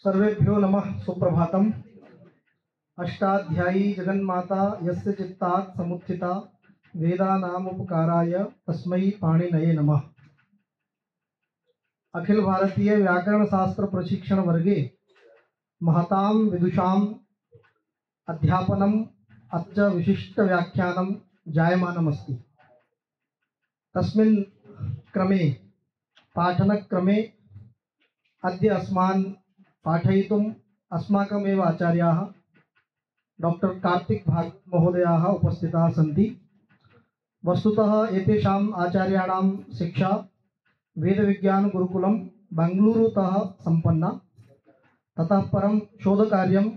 सर्वेभ्यो नमः सुप्रभातम्। अष्टाध्यायी जगन्माता यस्य चित्तात् समुत्थिता वेदानामुपकाराय तस्मै पाणिनये नमः। अखिल भारतीय व्याकरण शास्त्र प्रशिक्षण वर्गे महतां विदुषाम् अध्यापनम् अच्च विशिष्ट व्याख्यानं जायमानमस्ति। तस्मिन् क्रमे पाठनक्रमे अद्य अस्मान् पाठयितुम् अस्माकमेव आचार्याः डॉक्टर कार्तिक भागवत महोदयाः उपस्थिताः सन्ति। वस्तुतः एतेषाम् आचार्याणां शिक्षा वेदविज्ञान गुरुकुलं बेंगलुरुतः सम्पन्ना। ततः परं शोधकार्यं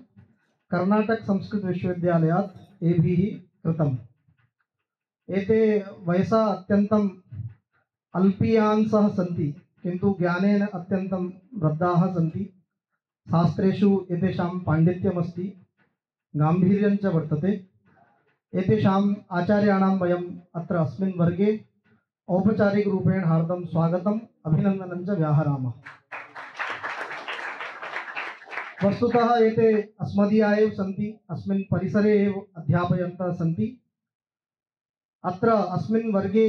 कर्नाटक संस्कृत विश्वविद्यालयात् एभिः कृतम्। एते वयसा अत्यन्तम् अल्पीयांसः सन्ति, किन्तु ज्ञानेन अत्यन्तं वृद्धाः सन्ति। शास्त्रेषु एतेषां पाण्डित्यमस्ति, गाम्भीर्यं च वर्तते। एतेषाम् आचार्याणां वयम् अत्र अस्मिन् वर्गे औपचारिकरूपेण हार्दं स्वागतम् अभिनन्दनं च व्याहरामः। वस्तुतः एते अस्मदीया एव सन्ति, अस्मिन् परिसरे एव अध्यापयन्तः सन्ति। अत्र अस्मिन् वर्गे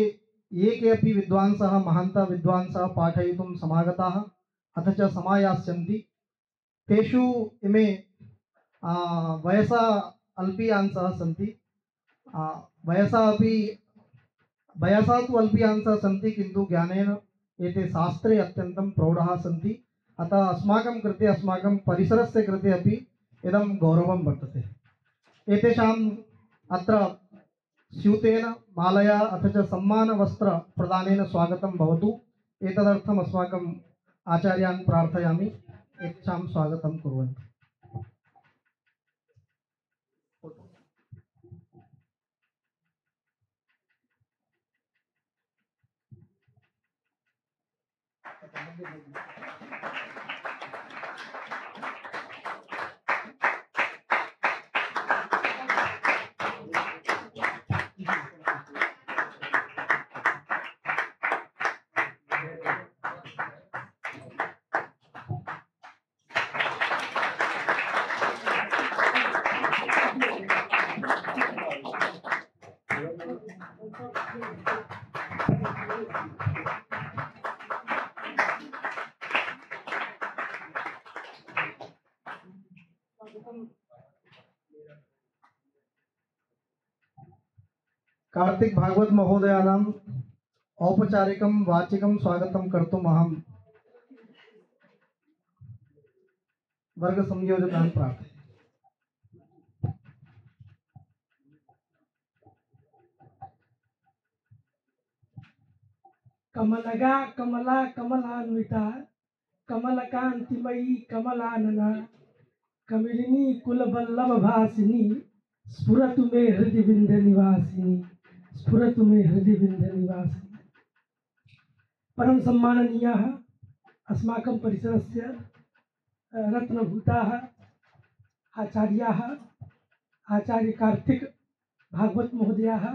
ये केऽपि विद्वांसः महान्तः विद्वांसः पाठयितुं समागताः अथ च समायास्यन्ति, तेषु इमे वयसा अल्पीयांसः सन्ति। वयसा तु अल्पीयांसः सन्ति, किन्तु ज्ञानेन एते शास्त्रे अत्यन्तं प्रौढाः सन्ति। अतः अस्माकं कृते, अस्माकं परिसरस्य कृते अपि इदं गौरवं वर्तते। एतेषाम् अत्र स्यूतेन मालया अथ च सम्मानवस्त्र प्रदानेन स्वागतं भवतु। एतदर्थम् अस्माकम् आचार्यान् प्रार्थयामि एतेषां स्वागतं कुर्वन्तु। कार्तिक भागवत महोदयानाम् औपचारिकं वाचिकं स्वागतं कर्तुम् अहं वर्ग संयोजकान् प्रार्थये। कमलगा कमला कमलान्विता कमलकांतिमयी कमलानना कमलिनी कुलवल्लभ भासिनी स्फुरतु मे हृदय बिंद निवासिनी स्फुरतु मे हृदय बिंद निवासिनी। परम सम्माननीयाः अस्माकं परिसरस्य रत्नभूताः आचार्याः आचार्य कार्तिक भागवत महोदयाः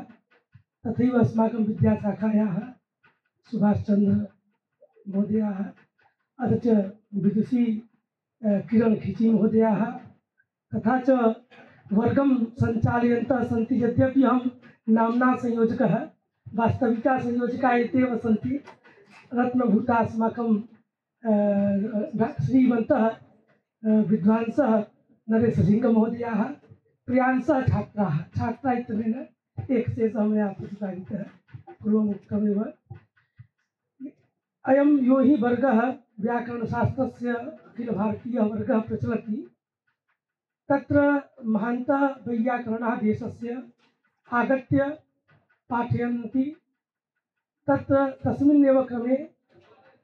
तथैव अस्माकं विद्याशाखायाः सुभाष चंद्र महोदयाः अथ च विदुषी किरण खिची महोदयाः तथा च वर्गं सञ्चालयन्तः सन्ति। यद्यपि अहं नाम्ना संयोजकः, वास्तविका संयोजका एतेव सन्ति। रत्नभूता अस्माकं श्रीमन्तः विद्वांसः नरेशसिंहमहोदयाः, प्रियांसः छात्रा इत्यनेन एकशेषः मया प्रतिपादितः पूर्वमुक्तमेव। अयं यो हि वर्गः व्याकरणशास्त्रस्य अखिलभारतीयः वर्गः प्रचलति, तत्र महान्तः वैयाकरणाः देशस्य आगत्य पाठयन्ति। तत्र तस्मिन्नेव क्रमे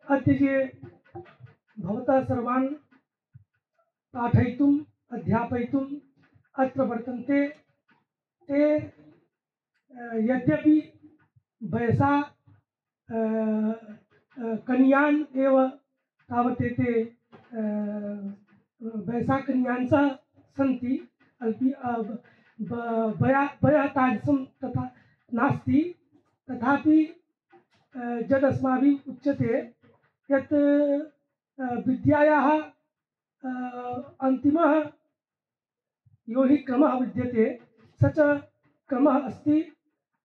अद्य ये भवतः सर्वान् पाठयितुम् अध्यापयितुम् अत्र वर्तन्ते, ते यद्यपि वयसा कन्यान् एव तावतेते वयसा कन्यांसः सन्ति, अल्पी वयः तादृशं तथा नास्ति। तथापि यदस्माभिः उच्यते यत् विद्यायाः अन्तिमः यो हि क्रमः विद्यते स च क्रमः अस्ति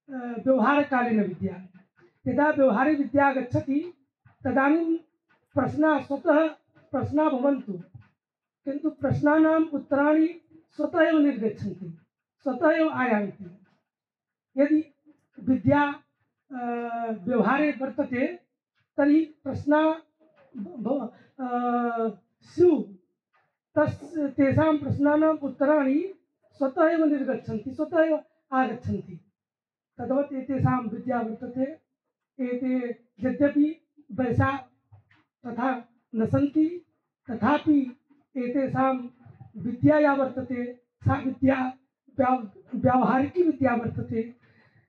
व्यवहारकालीनविद्या। यदा व्यवहारिकविद्या गच्छति तदानीं प्रश्नाः स्वतः प्रश्नाः भवन्तु, किन्तु प्रश्नानाम् उत्तराणि स्वतः एव निर्गच्छन्ति, स्वतः एव आयान्ति। यदि विद्या व्यवहारे वर्तते तर्हि प्रश्नाः स्युः, तेषां प्रश्नानाम् उत्तराणि स्वतः एव निर्गच्छन्ति, स्वतः एव आगच्छन्ति। तद्वत् एतेषां विद्या वर्तते। एते यद्यपि वैसा तथा न सन्ति, तथापि एतेषां विद्या या वर्तते सा विद्या व्यावहारिकी विद्या वर्तते।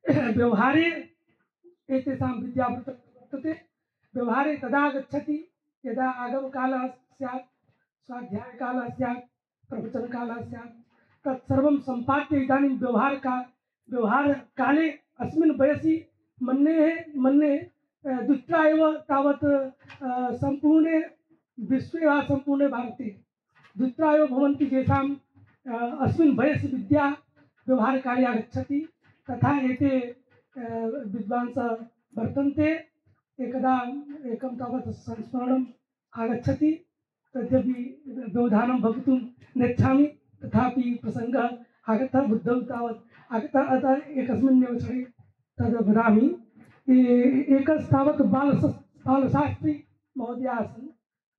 व्यवहारे एतेषां विद्या वर्तते। व्यवहारे तदा गच्छति यदा आगमकालः स्यात्, स्वाध्यायकालः स्यात्, प्रवचनकालः स्यात्। तत्सर्वं सम्पाद्य इदानीं व्यवहारकाले अस्मिन् वयसि मन्ये द्वित्रा एव तावत् सम्पूर्णे विश्वे वा सम्पूर्णे भारते द्वित्रा एव भवन्ति येषां अस्मिन् वयसि विद्या व्यवहारकाले आगच्छति। तथा एते विद्वांसः वर्तन्ते। एकदा एकं तावत् संस्मरणम् आगच्छति, तद्यपि व्यवधानं भवितुं नेच्छामि, तथापि प्रसङ्गः आगतः, बुद्धौ तावत् आगतः, अतः एकस्मिन् अवसरे तद् वदामि। एकस्तावत् बालशास्त्री महोदयाः आसन्।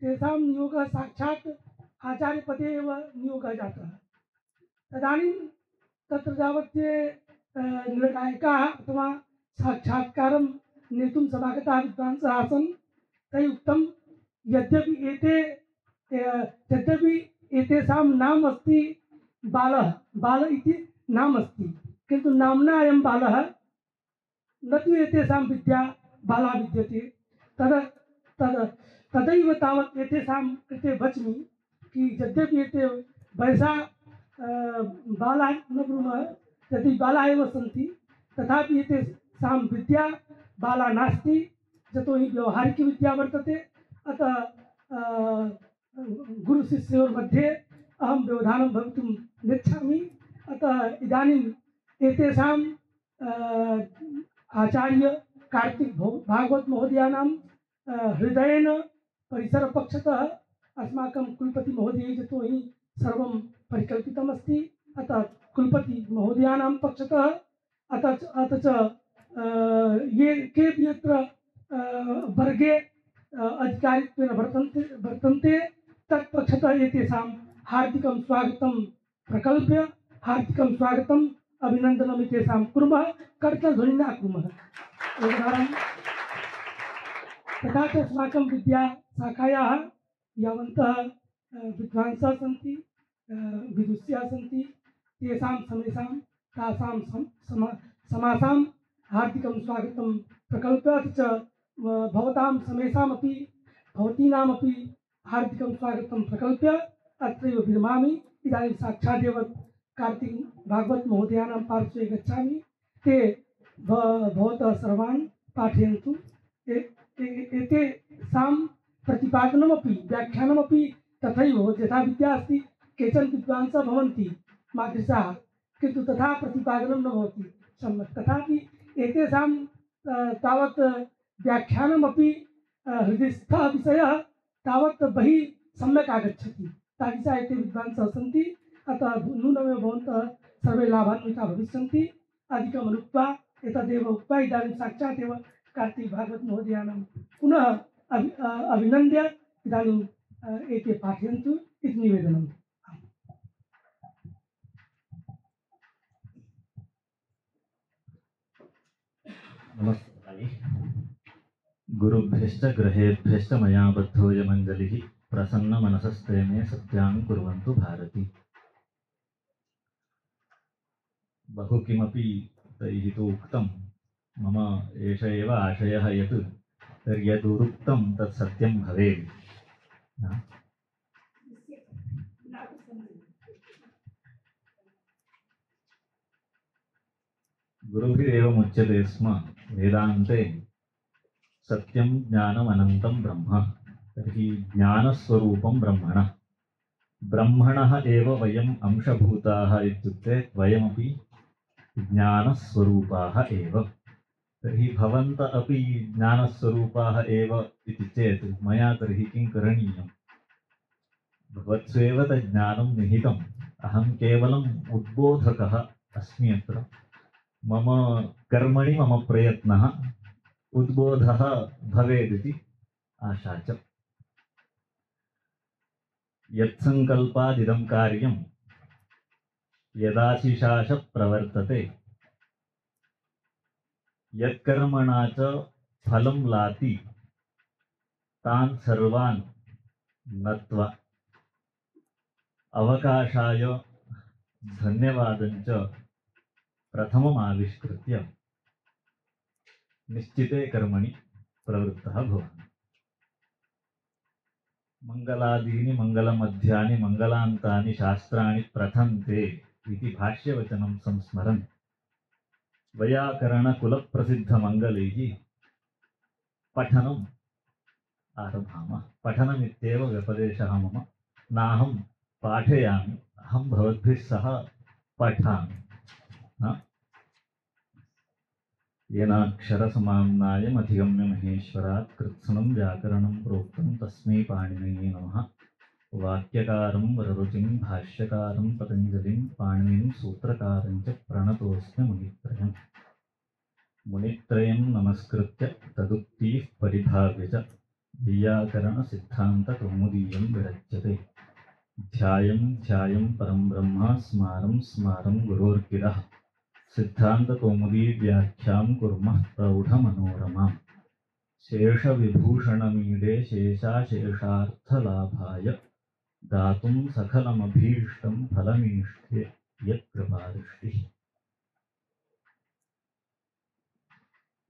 तेषां नियोगः साक्षात् आचार्यपदे एव नियोगः जातः। तदानीं तत्र यावत् ये निर्णायकाः अथवा साक्षात्कारं नेतुं समागताः विद्वांसः आसन्, तैः उक्तं यद्यपि एतेषां नाम अस्ति बाल इति नाम अस्ति, किन्तु नाम्ना अयं बालः न तु एतेषां विद्या बाला विद्यते। तदैव तावत् एतेषां कृते वच्मि कि यद्यपि एते वयसा बाला न ब्रूमः, यदि बाला एव सन्ति, तथापि एतेषां विद्या बाला नास्ति, यतोहि व्यवहारिकी विद्या वर्तते। अतः गुरुशिष्योर्मध्ये अहं व्यवधानं भवितुं नेच्छामि। अतः इदानीम् एतेषां आचार्य कार्तिक भागवत महोदयानां हृदयेन परिसरपक्षतः अस्माकं कुलपति महोदय यतोहि सर्वं परिकल्पितमस्ति, अतः कुलपति महोदयानां पक्षतः अथ च ये केऽपि यत्र वर्गे अधिकारित्वेन वर्तन्ते तत्पक्षतः एतेषां हार्दिकं स्वागतं प्रकल्प्य हार्दिकं स्वागतम् अभिनन्दनम् एतेषां कुर्मः, कर्तध्वनिना कुर्मः। तथा च अस्माकं विद्याशाखायाः यावन्तः विद्वांसः सन्ति, विदुष्याः सन्ति, तेषां समेषां तासां समासां हार्दिकं स्वागतं प्रकल्प्य च भवतां समेषामपि भवतीनामपि हार्दिकं स्वागतं प्रकल्प्य अत्रैव विरमामि। इदानीं साक्षादेव कार्तिक भागवत महोदयानां पार्श्वे गच्छामि। ते भवतः सर्वान् पाठयन्तु। एतेषां प्रतिपादनमपि व्याख्यानमपि तथैव यथा विद्या अस्ति, केचन विद्वांसः भवन्ति मादृशाः, किन्तु तथा प्रतिपादनं न भवति सम्यक्। तथापि एतेषां तावत् व्याख्यानमपि हृदिस्थः विषयः तावत् बहिः सम्यक् आगच्छति। तादृशाः एते विद्वांसः सन्ति। अतः नूनमेव भवन्तः सर्वे लाभान्विताः भविष्यन्ति। अधिकम् अनुक्त्वा एतदेव उक्त्वा इदानीं साक्षात् एव कार्तिक भागवत महोदयानां पुनः अभिनन्द्य इदानीम् एते पाठयन्तु इति निवेदनम्। नमस्ते। गुरुभ्यश्च ग्रहेभ्यश्च मया बद्धोऽयमञ्जलिः प्रसन्नमनसस्ते मे सत्यां कुर्वन्तु भारती। बहु किमपि तैः तु उक्तं, मम एष एव आशयः यत् यदुक्तं तत् सत्यं भवेत्। गुरुभिरेवमुच्यते स्म वेदान्ते सत्यं ज्ञानमनन्तं ब्रह्म। तर्हि ज्ञानस्वरूपं ब्रह्मण ब्रह्मणः एव वयम् अंशभूताः इत्युक्ते वयमपि ज्ञानस्वरूपाः एव। तर्हि भवन्त अपि ज्ञानस्वरूपाः एव इति चेत् मया तर्हि किं करणीयम्? भवत्स्वेव तज्ज्ञानं निहितम्। अहं केवलम् उद्बोधकः अस्मि अत्र। मम कर्मणि मम प्रयत्नः उद्बोधः भवेदिति आशा च। यत्सङ्कल्पादिदं कार्यं यदाशिशाश प्रवर्तते यत्कर्मणा च फलं लाति तान् सर्वान् नत्वा अवकाशाय धन्यवादञ्च प्रथममाविष्कृत्य निश्चिते कर्मणि प्रवृत्तः भवामि। मङ्गलादीनि मङ्गलमध्यानि मङ्गलान्तानि शास्त्राणि प्रथन्ते इति भाष्यवचनं संस्मरन् वैयाकरणकुलप्रसिद्धमङ्गलैः पठनम् आरभामः। पठनमित्येव व्यपदेशः मम। नाहं पाठयामि, अहं भवद्भिः सह पठामि। येनाक्षरसमाम्नायमधिगम्य महेश्वरात् कृत्स्नं व्याकरणं प्रोक्तं तस्मै पाणिनये नमः। वाक्यकारं वररुचिं भाष्यकारं पतञ्जलिं पाणिनिं सूत्रकारं च प्रणतोऽस्मि मुनित्रयम्। मुनित्रयं नमस्कृत्य तदुक्तिः परिभाव्य च वैयाकरणसिद्धान्तकौमुदीयं विरच्यते। ध्यायं ध्यायं परं ब्रह्म स्मारं स्मारं गुरोर्गिरः। सिद्धान्तकौमुदी व्याख्यां कुर्मः प्रौढमनोरमां। शेषविभूषणमीडे शेषाशेषार्थलाभाय दातुं सकलमभीष्टं फलमीष्टे यत्कृपादृष्टिः।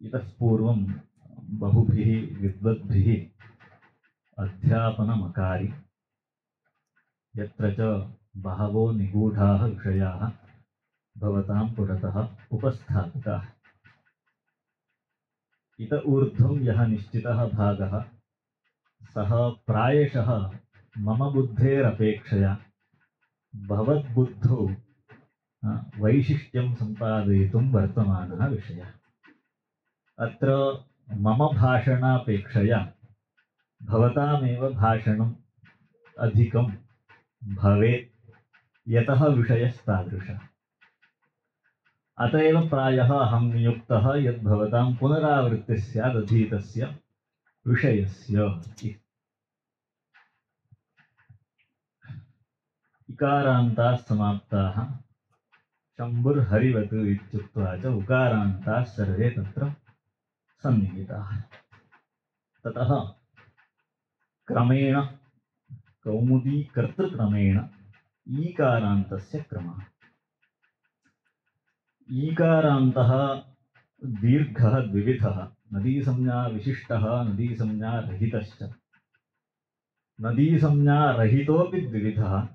इतः पूर्वं बहुभिः विद्वद्भिः अध्यापनमकारि यत्र च बहवो निगूढाः विषयाः भवतां पुरतः उपस्थापिताः। इत ऊर्ध्वं यः निश्चितः भागः सः प्रायशः मम बुद्धेरपेक्षया भवद्बुद्धौ वैशिष्ट्यं सम्पादयितुं वर्तमानः विषयः। अत्र मम भाषणापेक्षया भवतामेव भाषणम् अधिकं भवेत्, यतः विषयस्तादृशः। अत एव प्रायः अहं नियुक्तः यद्भवतां पुनरावृत्तिः स्यादधीतस्य विषयस्य। इकारान्ताः समाप्ताः शम्भुर्हरिवत् इत्युक्त्वा च उकारान्ताः सर्वे तत्र सन्निहिताः। ततः क्रमेण कौमुदी कर्तृक्रमेण ईकारान्तस्य क्रमः। ईकारान्तः दीर्घः द्विविधः, नदीसंज्ञा विशिष्टः नदीसंज्ञा रहितश्च। नदीसंज्ञा रहितोऽपि द्विविधः,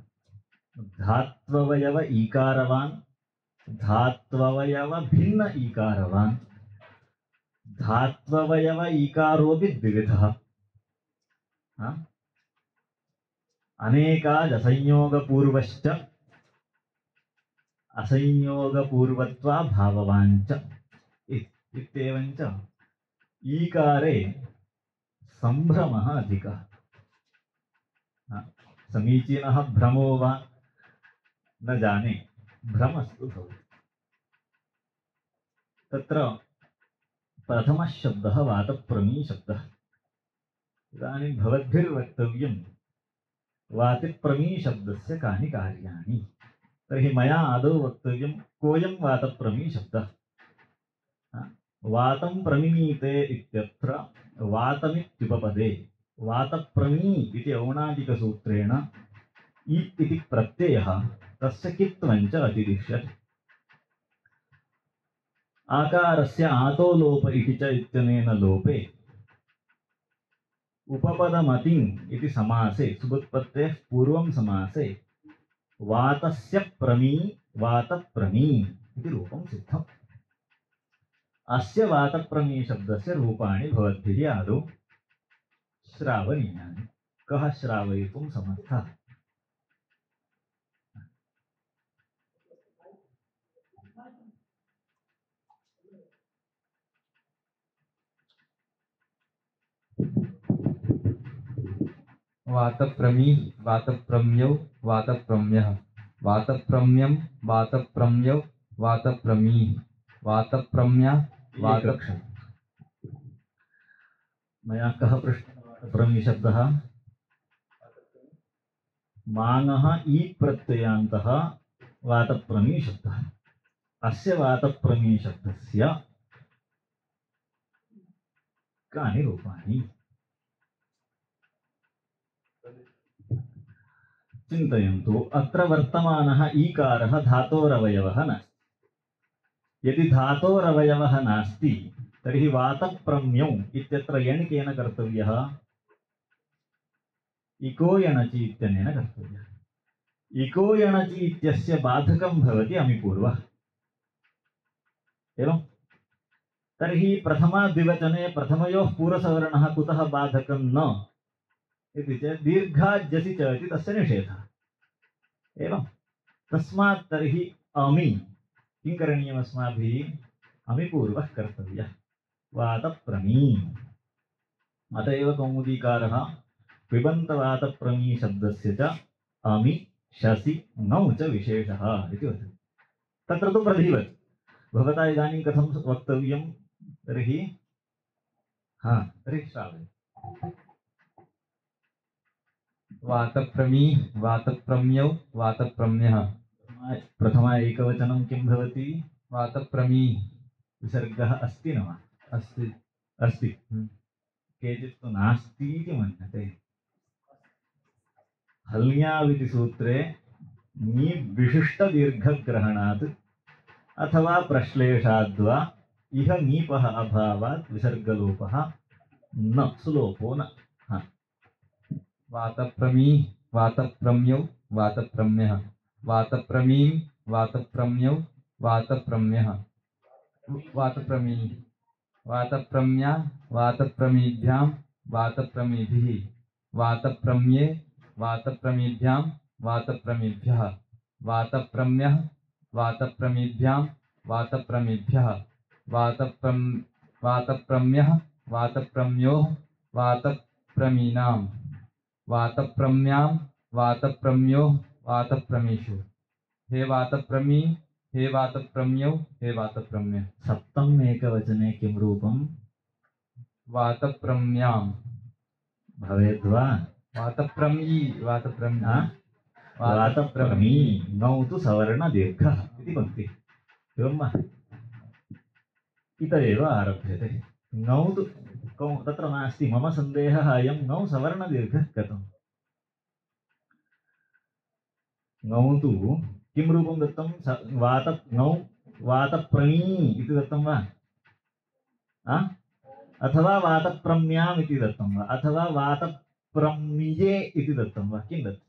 धात्ववयव ईकारवान् धात्ववयव भिन्न ईकारवान्। धात्ववयव ईकारोऽपि द्विविधः, अनेकादसंयोगपूर्वश्च असंयोगपूर्वत्वाभाववाञ्च इत्येवञ्च ईकारे सम्भ्रमः अधिकः। समीचीनः भ्रमो वा न जाने, भ्रमस्तु भवति। तत्र प्रथमः शब्दः वातप्रमीशब्दः। इदानीं भवद्भिर्वक्तव्यं वातिप्रमीशब्दस्य कानि कार्याणि। तर्हि मया आदौ वक्तव्यं कोऽयं वातप्रमीशब्दः। वातं प्रमिमीते इत्यत्र वातमित्युपपदे वातप्रमी इति औणादिकसूत्रेण इ इति प्रत्ययः तस्य कित्वञ्च अतिरिच्यते। आकारस्य आतो लोप इति च इत्यनेन लोपे उपपदमतिम् इति समासे सुबुत्पत्तेः पूर्वं समासे वातस्य प्रमी वातप्रमी इति रूपं सिद्धम्। अस्य वातप्रमी शब्दस्य रूपाणि भवद्भिः आदौ श्रावणीयानि। कः श्रावयितुं समर्थः? वातप्रमी वातप्रम्यौ वातप्रम्यः वातप्रम्यं वातप्रम्यौ वातप्रमी वातप्रम्या एकक्षणं। मया कः पृष्टः प्रमी शब्दः? मानः ई प्रत्ययान्तः वातप्रमी शब्दः। अस्य वातप्रमी शब्दस्य कानि रूपाणि? चिन्तयन्तु। अत्र वर्तमानः ईकारः धातोरवयवः नास्ति। यदि धातोरवयवः नास्ति तर्हि वातप्रम्यौ इत्यत्र यण् केन कर्तव्यः? इको यणचि इत्यनेन कर्तव्यः। इको यणचि इत्यस्य बाधकं भवति अमिपूर्वः। एवं तर्हि प्रथमाद्विवचने प्रथमयोः पूर्वसवर्णः कुतः बाधकं न इति चेत् दीर्घाज्यसि च इति तस्य निषेधः। एवं तस्मात् तर्हि अमि किं करणीयम् अस्माभिः? अमिपूर्वः कर्तव्यः वातप्रमी। अत एव कौमुदीकारः पिबन्तवातप्रमी शब्दस्य च अमि शसि नौ च विशेषः इति वदति। तत्र तु प्रधिवत् भवता इदानीं कथं वक्तव्यं तर्हि तर्हि श्रावय। वातप्रमी वातप्रम्यौ वातप्रम्यः प्रथमा एकवचनं किं भवति? वातप्रमी विसर्गः अस्ति न वा? अस्ति अस्ति। केचित् तु नास्ति इति मन्यते। हल्याविति सूत्रे नी विशिष्टदीर्घग्रहणात् अथवा प्रश्लेषाद्वा इह नीपः अभावात् विसर्गलोपः न सुलोपो न। वातप्रमी वातप्रम्यौ वातप्रम्यः वातप्रमीं वातप्रम्यौ वातप्रम्यः वातप्रमी वातप्रम्या वातप्रमीभ्यां वातप्रमीभिः वातप्रम्ये वातप्रमीभ्यां वातप्रमीभ्यः वातप्रम्यः वातप्रमीभ्यां वातप्रमीभ्यः वातप्रम्यः वातप्रम्योः वातप्रमीनां वातप्रम्यां वातप्रम्योः वातप्रमीषु। हे वातप्रमी हे वातप्रम्यौ हे वातप्रम्य। सप्तम एकवचने किं रूपं? वातप्रम्यां भवेद्वा? वातप्रमी वातप्रमी वातप्रमी नौ तु सवर्णदीर्घः इति पङ्क्ति। एवं वा? इत एव आरभ्यते। नौ तु तत्र नास्ति। मम सन्देहः अयं नौ सवर्णदीर्घः कथम्? नौ तु किं रूपं दत्तं? नौ वातप्रमी इति दत्तं वा? अथवा वातप्रम्याम् इति दत्तं वा? अथवा वातप्रम्ये इति दत्तं वा? किं दत्तं?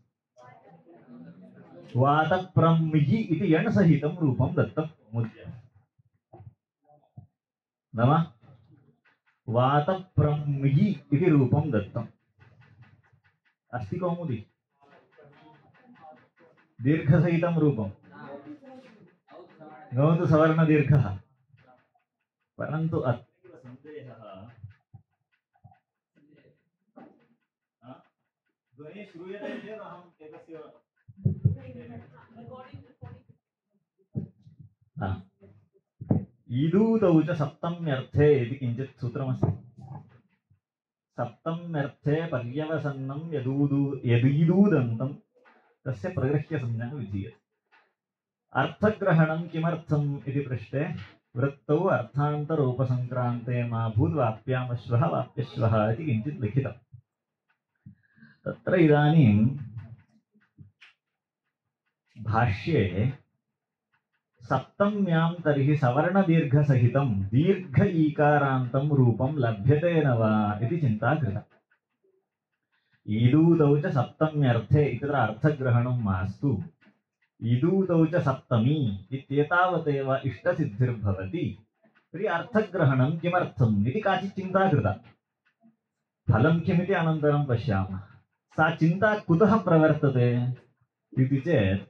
वातप्रम्यि इति यण् सहितं रूपं दत्तं मुद्य न वा? वातप्रम्यि इति रूपं दत्तम् अस्ति कौमुदी। दीर्घसहितं रूपं न तु सवर्णदीर्घः। परन्तु अत्रैव सन्देहः। ध्वनिः श्रूयते चेत् अहम् एकस्य ईदूतौ च सप्तम्यर्थे इति किञ्चित् सूत्रमस्ति। सप्तम्यर्थे पर्यवसन्नं यदीदूदन्तं तस्य प्रगृह्यसंज्ञा विधीयते। अर्थग्रहणं किमर्थम् इति पृष्टे वृत्तौ अर्थान्तरोपसङ्क्रान्ते मा भूद्वाप्यामश्वः वाप्यश्वः इति किञ्चित् लिखितम्। तत्र इदानीं भाष्ये सप्तम्यां तर्हि सवर्णदीर्घसहितं दीर्घ ईकारान्तं रूपं लभ्यते न वा इति चिन्ता कृता। ईदूतौ च सप्तम्यर्थे इत्यत्र अर्थग्रहणं मास्तु। ईदूतौ च सप्तमी इत्येतावदेव इष्टसिद्धिर्भवति। तर्हि अर्थग्रहणं किमर्थम् इति काचित् चिन्ता कृता। फलं किमिति अनन्तरं पश्यामः। सा चिन्ता कुतः प्रवर्तते इति चेत्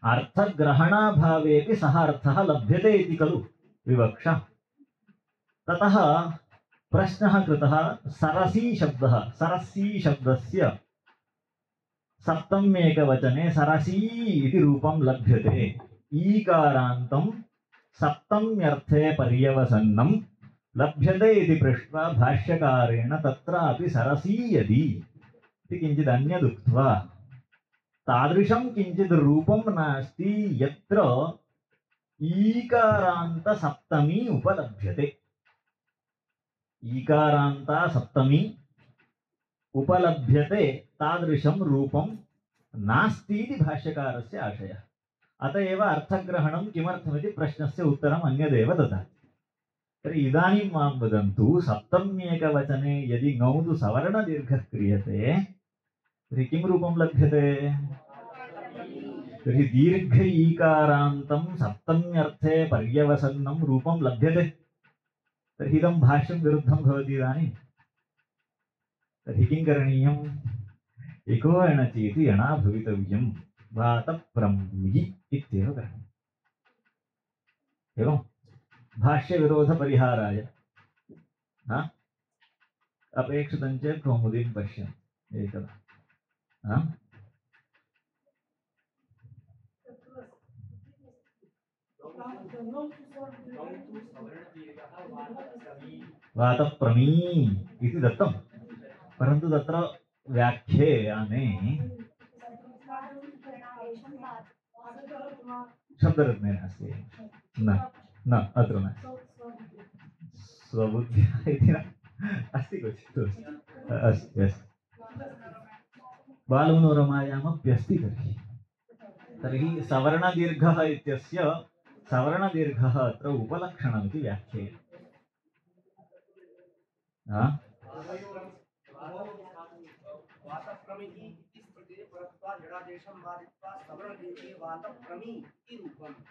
अर्थग्रहणाभावेपि सः अर्थः लभ्यते इति खलु विवक्षा। ततः प्रश्नः कृतः सरसी शब्दस्य सप्तम्येकवचने सरसी इति रूपं लभ्यते। ईकारान्तं सप्तम्यर्थे पर्यवसन्नं लभ्यते इति पृष्ट्वा भाष्यकारेण तत्रापि सरसीयति इति किञ्चित् अन्यदुक्त्वा तादृशं किञ्चित् रूपं नास्ति यत्र ईकारान्त सप्तमी उपलभ्यते। ईकारान्ता सप्तमी उपलभ्यते तादृशं रूपं नास्ति इति भाष्यकारस्य आशयः। अत एव अर्थग्रहणं किमर्थमिति प्रश्नस्य उत्तरम् अन्यदेव ददाति। तर्हि इदानीं मां वदन्तु, सप्तम्येकवचने यदि ङौ सवर्णदीर्घः क्रियते तर्हि किं रूपं लभ्यते? तर्हि दीर्घ ईकारान्तं सप्तम्यर्थे पर्यवसन्नं रूपं लभ्यते। तर्हि इदं भाष्यं विरुद्धं भवति इदानीं। तर्हि किं करणीयम्? इको एणचीति एणा भवितव्यं, वातप्रम्यि इत्येव करणीयम्। एवं भाष्यविरोधपरिहाराय अपेक्षितं चेत् कौमुदीं पश्यन् एकदा। वातप्रमी इति दत्तं, परन्तु तत्र व्याख्याने शब्दरत्ने नास्ति। न न अत्र न स्वबुद्ध्या इति न अस्ति, क्वचित् अस्ति अस्ति, बालमनोरमायामप्यस्ति। तर्हि सवर्णदीर्घः इत्यस्य सवर्णदीर्घः अत्र उपलक्षणमिति व्याख्येयः।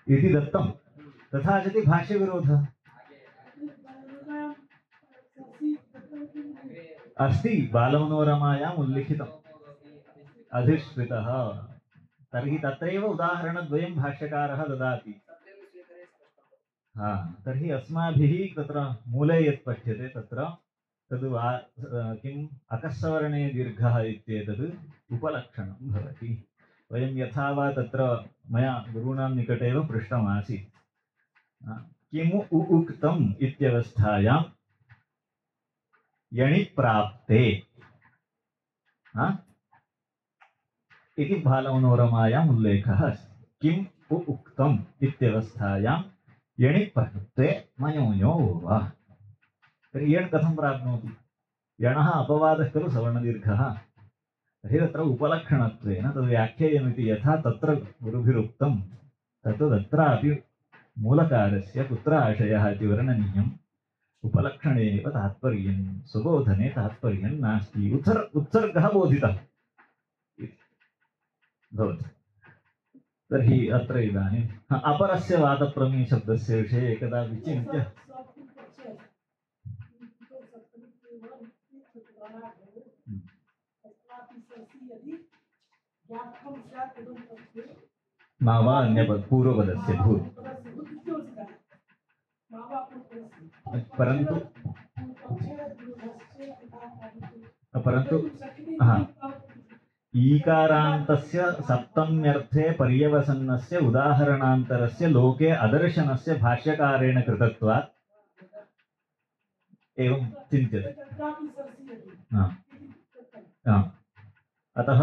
इति दत्तं, तथा सति भाष्यविरोधः अस्ति, बालमनोरमायाम् उल्लिखितम् अधिश्रितः। तर्हि तत्रैव उदाहरणद्वयं भाष्यकारः ददाति। तर्हि अस्माभिः तत्र मूले यत् पठ्यते तत्र तद् किम् अकस्सवर्णे दीर्घः इत्येतद् उपलक्षणं भवति। वयं यथा वा तत्र मया गुरूणां निकटे एव पृष्टमासीत्, किमु उक्तम् इत्यवस्थायां यणि प्राप्ते इति बालमनोरमायाम् उल्लेखः अस्ति। किम् उक्तम् इत्यवस्थायां यणि प्राप्ते मयोन्यो वा। तर्हि यण् कथं प्राप्नोति? यणः अपवादः खलु सवर्णदीर्घः। तर्हि तत्र उपलक्षणत्वेन तद् व्याख्येयमिति यथा तत्र गुरुभिरुक्तं तत् तत्रापि मूलकारस्य कुत्र आशयः इति वर्णनीयम्। उपलक्षणे एव तात्पर्यं, सुबोधने तात्पर्यं नास्ति। उत्सर्गः बोधितः भवति। तर्हि अत्र इदानीम् अपरस्य वातप्रमी शब्दस्य विषये एकदा विचिन्त्य मा वा अन्यपद पूर्वपदस्य भूत्, परन्तु ईकारान्तस्य सप्तम्यर्थे पर्यवसन्नस्य उदाहरणान्तरस्य लोके अदर्शनस्य भाष्यकारेण कृतत्वात् एवं चिन्त्यते। अतः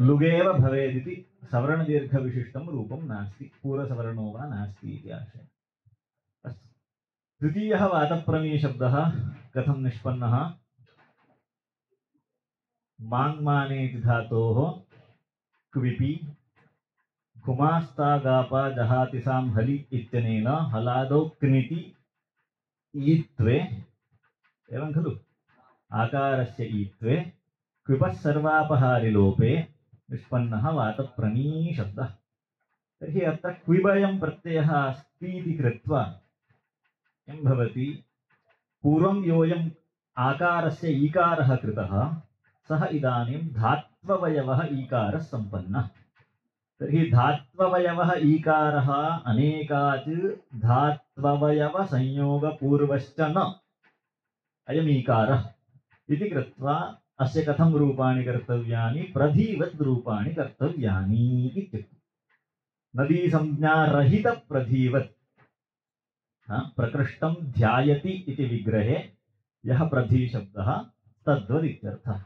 लुगेव भवेदिति सवर्णदीर्घविशिष्टं रूपं नास्ति, पूर्वसवर्णो वा नास्ति इति आशयः। अस्तु, तृतीयः वातप्रमी शब्दः कथं निष्पन्नः? माङ्मानेति धातोः क्विपि घुमास्तागापा जहातिसां हलि इत्यनेन हलादौ क्निति ईत्वे, एवं खलु, आकारस्य ईत्वे क्विपः सर्वापहारिलोपे निष्पन्नः वातप्रमी शब्दः। तर्हि अत्र क्विबयं प्रत्ययः अस्ति इति कृत्वा किं भवति? पूर्वं योऽयम् आकारस्य ईकारः कृतः सः इदानीं धात्ववयवः ईकारः सम्पन्नः। तर्हि धात्ववयवः ईकारः अनेकात् धात्ववयवसंयोगपूर्वश्च न अयम् ईकारः इति कृत्वा अस्य कथं रूपाणि कर्तव्यानि प्रधीवत् रूपाणि कर्तव्यानि इत्युक्ते नदीसंज्ञारहितप्रधीवत् प्रकृष्टं ध्यायति इति विग्रहे यः प्रधीशब्दः तद्वदित्यर्थः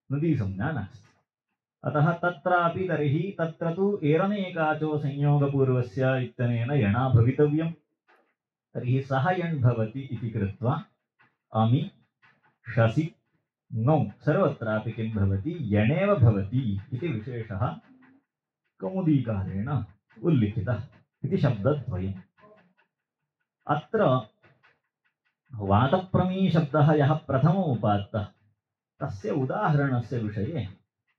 नदीसंज्ञा नास्ति अतः तत्रापि तर्हि तत्र तु एरनेकाचो संयोगपूर्वस्य इत्यनेन यणा भवितव्यं तर्हि सः यण् भवति इति कृत्वा अमि शसि ङौ सर्वत्रापि किं भवति यणेव भवति इति विशेषः कौमुदीकारेण उल्लिखितः इति शब्दद्वयम् अत्र वातप्रमीशब्दः यः प्रथममुपात्तः तस्य उदाहरणस्य विषये